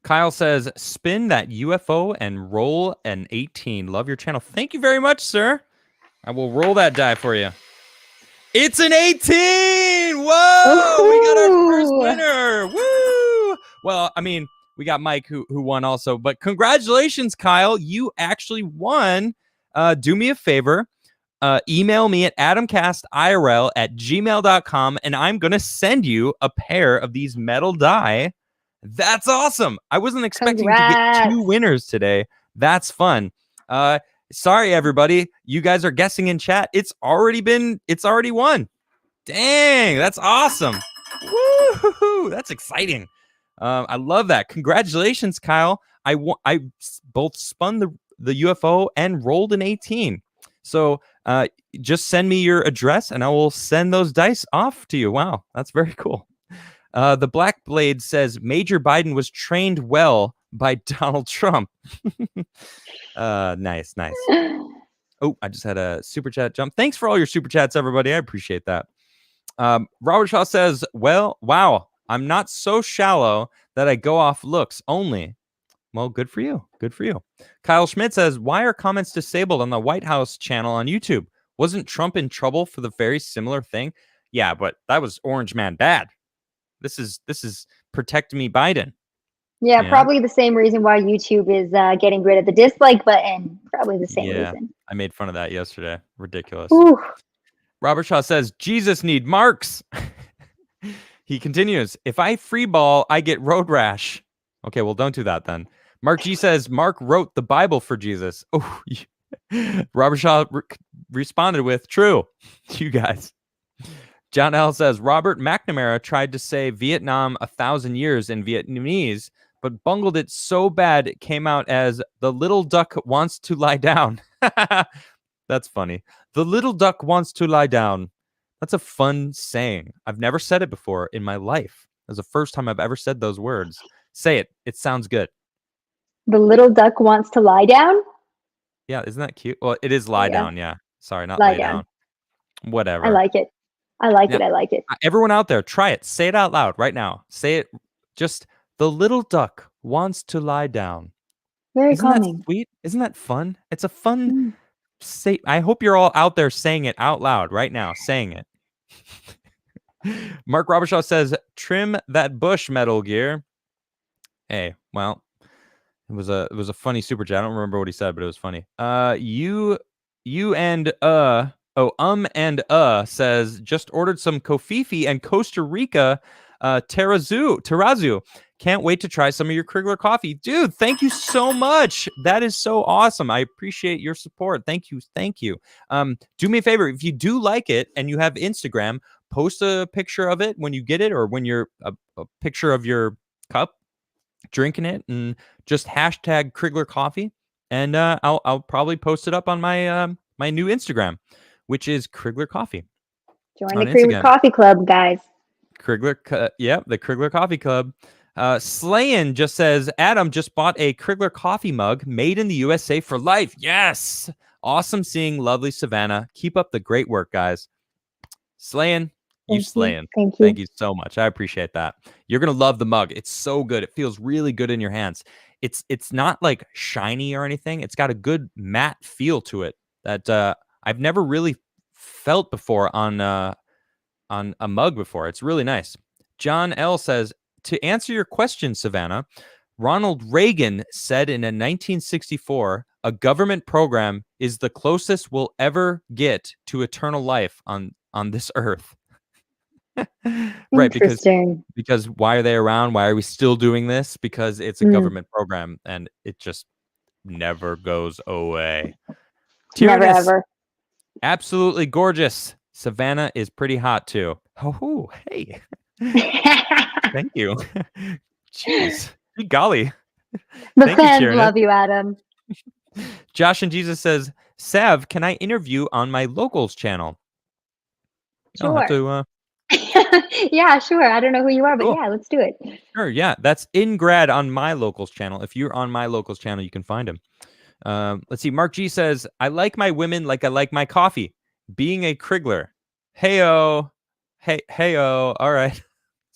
Kyle says, spin that UFO and roll an 18. Love your channel. Thank you very much, sir. I will roll that die for you. It's an 18! Whoa! Ooh. We got our first winner! Woo! Well, I mean, we got Mike who won also, but congratulations, Kyle. You actually won. Do me a favor. Email me at adamcastirl@gmail.com, and I'm going to send you a pair of these metal die. That's awesome. I wasn't expecting to get 2 winners today. That's fun. Sorry, everybody. You guys are guessing in chat. It's already won. Dang, that's awesome. Woo! That's exciting. I love that. Congratulations, Kyle. I both spun the UFO and rolled an 18. So just send me your address and I will send those dice off to you. Wow, that's very cool. The Black Blade says Major Biden was trained well by Donald Trump. Nice. Oh, I just had a super chat jump. Thanks for all your super chats, everybody. I appreciate that. Robert Shaw says, well, wow, I'm not so shallow that I go off looks only. Well, good for you. Good for you. Kyle Schmidt says, why are comments disabled on the White House channel on YouTube? Wasn't Trump in trouble for the very similar thing? Yeah, but that was Orange Man bad. This is protect me Biden. Yeah, probably the same reason why YouTube is getting rid of the dislike button. Probably the same reason. I made fun of that yesterday. Ridiculous. Ooh. Robert Shaw says, Jesus need marks. He continues, if I free ball, I get road rash. Okay, well, don't do that then. Mark G says, Mark wrote the Bible for Jesus. Oh, Robert Shaw responded with, true. You guys. John L says, Robert McNamara tried to say Vietnam 1,000 years in Vietnamese, but bungled it so bad it came out as the little duck wants to lie down. That's funny. The little duck wants to lie down. That's a fun saying. I've never said it before in my life. It's the first time I've ever said those words. Say it. It sounds good. The little duck wants to lie down? Yeah, isn't that cute? Well, it is lie down, yeah. Sorry, not lie lay down. Whatever. I like it. I like it. Everyone out there, try it. Say it out loud right now. Say it. Just, the little duck wants to lie down. Very calming. That sweet? Isn't that fun? It's a fun... Say. I hope you're all out there saying it out loud right now. Saying it. Mark Robershaw says, trim that bush, Metal Gear. Hey, well, it was a funny super chat. I don't remember what he said, but it was funny. You and says, just ordered some Kofifi and Costa Rica terrazzo. Can't wait to try some of your Crigler coffee. Dude, thank you so much. That is so awesome. I appreciate your support. Thank you. Do me a favor. If you do like it and you have Instagram, post a picture of it when you get it, or when you're a picture of your cup drinking it, and just hashtag Crigler coffee. And I'll probably post it up on my my new Instagram, which is Crigler Coffee. Join the Crigler Coffee Club, guys. The Crigler Coffee Club. Slayin just says, Adam just bought a Crigler coffee mug made in the USA for life. Yes. Awesome seeing lovely Savanah. Keep up the great work, guys. Slayin, slaying. Thank you so much. I appreciate that. You're going to love the mug. It's so good. It feels really good in your hands. It's not like shiny or anything. It's got a good matte feel to it that I've never really felt before on a mug before. It's really nice. John L says, to answer your question, Savanah, Ronald Reagan said in a 1964, a government program is the closest we'll ever get to eternal life on this earth. Right, because why are they around? Why are we still doing this? Because it's a government program and it just never goes away. Never ever. Absolutely gorgeous. Savanah is pretty hot too. Oh, hey. Thank you. Jeez. Golly. The fans love you, Adam. Josh and Jesus says, Sav, can I interview on my locals channel? Sure. I'll have to, yeah, sure. I don't know who you are, but cool. Yeah, let's do it. Sure, yeah. That's Ingrad on my locals channel. If you're on my locals channel, you can find him. Let's see. Mark G says, I like my women like I like my coffee. Being a Crigler. Heyo. Heyo. All right.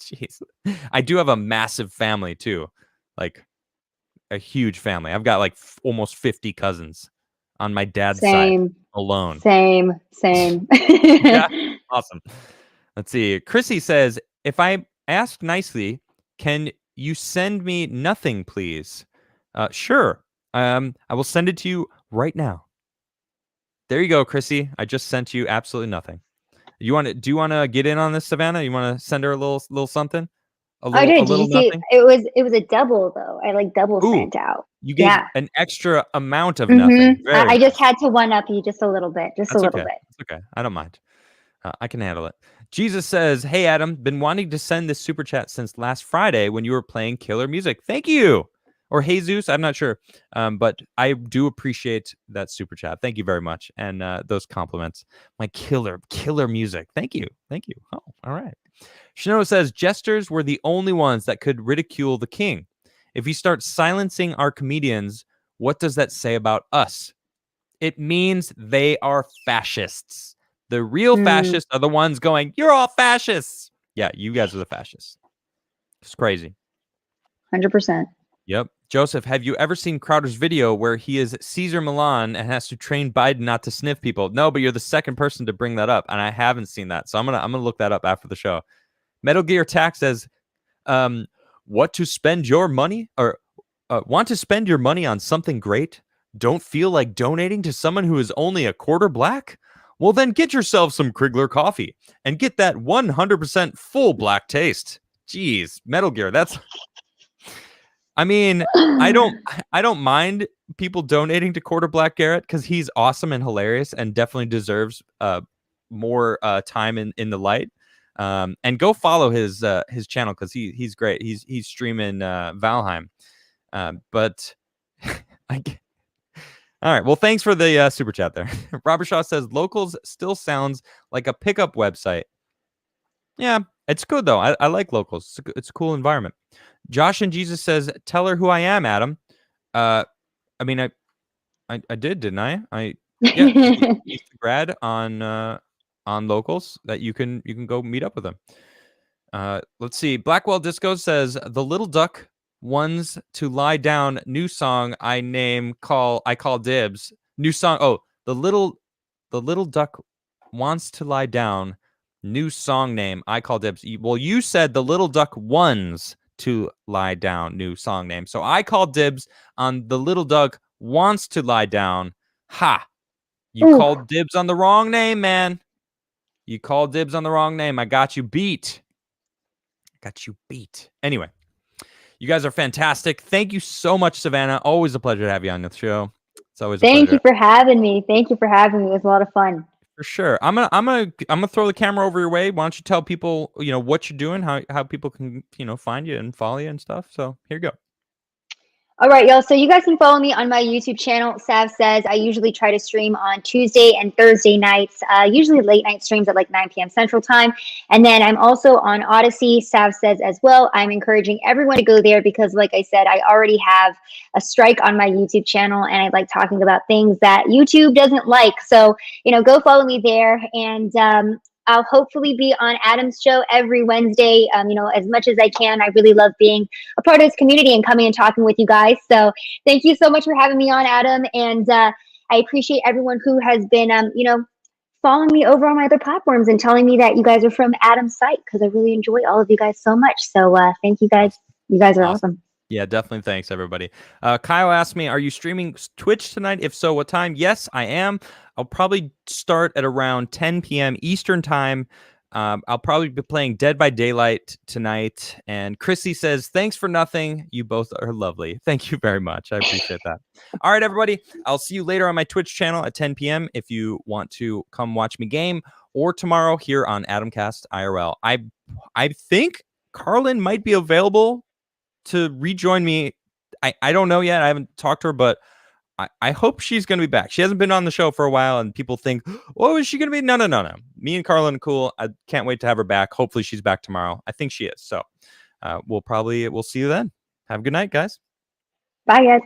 Jeez. I do have a massive family too. Like a huge family. I've got like almost 50 cousins on my dad's side alone. Same. Yeah. Awesome. Let's see. Chrissy says, if I ask nicely, can you send me nothing, please? Sure. I will send it to you right now. There you go, Chrissy. I just sent you absolutely nothing. Do you want to get in on this, Savanah? You want to send her a little something? Did you see? It was a double though. I like double sent out. You gave an extra amount of nothing. I just had to one up you just a little bit. Just a little bit. That's okay. I don't mind. I can handle it. Jesus says, "Hey Adam, been wanting to send this super chat since last Friday when you were playing killer music. Thank you." Or Jesus, I'm not sure, but I do appreciate that super chat. Thank you very much, and those compliments. My killer music. Thank you. Oh, all right. Shino says, "Jesters were the only ones that could ridicule the king. If we start silencing our comedians, what does that say about us? It means they are fascists. The real fascists are the ones going, 'You're all fascists.'" Yeah, you guys are the fascists. It's crazy. 100%. Yep. Joseph, have you ever seen Crowder's video where he is Caesar Milan and has to train Biden not to sniff people? No, but you're the second person to bring that up, and I haven't seen that. So I'm gonna look that up after the show. Metal Gear Tax says, "What to spend your money or want to spend your money on something great? Don't feel like donating to someone who is only a quarter black? Well, then get yourself some Crigler coffee and get that 100% full black taste." Jeez, Metal Gear, that's. I mean, I don't mind people donating to Quarter Black Garrett because he's awesome and hilarious and definitely deserves more time in the light. And go follow his channel because he's great. He's streaming Valheim. But all right. Well, thanks for the super chat there. Robert Shaw says Locals still sounds like a pickup website. Yeah, it's good though. I like Locals. It's a cool environment. Josh and Jesus says, "Tell her who I am, Adam." I mean, I did, didn't I? Yeah, he's the grad on Locals that you can go meet up with him. Let's see. Blackwell Disco says, "The little duck ones to lie down. New song I call dibs. New song. Oh, the little duck wants to lie down. New song name I call dibs." Well, you said the little duck ones to lie down. New song name. So I call dibs on the little duck wants to lie down. Ha! You called dibs on the wrong name, man. You called dibs on the wrong name. I got you beat. Anyway, you guys are fantastic. Thank you so much, Savanah. Always a pleasure to have you on the show. It's always a Thank pleasure. you for having me. It was a lot of fun. For sure. I'm gonna throw the camera over your way. Why don't you tell people, what you're doing, how people can, find you and follow you and stuff. So here you go. All right, y'all. So you guys can follow me on my YouTube channel, Sav Says. I usually try to stream on Tuesday and Thursday nights, usually late night streams at like 9 p.m. Central Time. And then I'm also on Odyssey, Sav Says as well. I'm encouraging everyone to go there because, like I said, I already have a strike on my YouTube channel and I like talking about things that YouTube doesn't like. So, go follow me there. And I'll hopefully be on Adam's show every Wednesday, as much as I can. I really love being a part of this community and coming and talking with you guys. So thank you so much for having me on, Adam. And I appreciate everyone who has been, following me over on my other platforms and telling me that you guys are from Adam's site because I really enjoy all of you guys so much. So thank you guys. You guys are awesome. Yeah, definitely. Thanks, everybody. Kyle asked me, "Are you streaming Twitch tonight? If so, what time?" Yes, I am. I'll probably start at around 10 p.m. Eastern time. I'll probably be playing Dead by Daylight tonight. And Chrissy says, "Thanks for nothing. You both are lovely." Thank you very much. I appreciate that. All right, everybody. I'll see you later on my Twitch channel at 10 p.m. if you want to come watch me game, or tomorrow here on Adamcast IRL. I think Carlin might be available to rejoin me. I don't know yet. I haven't talked to her, but I hope she's going to be back. She hasn't been on the show for a while, and people think, "Oh, is she going to be?" No. Me and Carlin are cool. I can't wait to have her back. Hopefully she's back tomorrow. I think she is. So we'll see you then. Have a good night, guys. Bye, guys.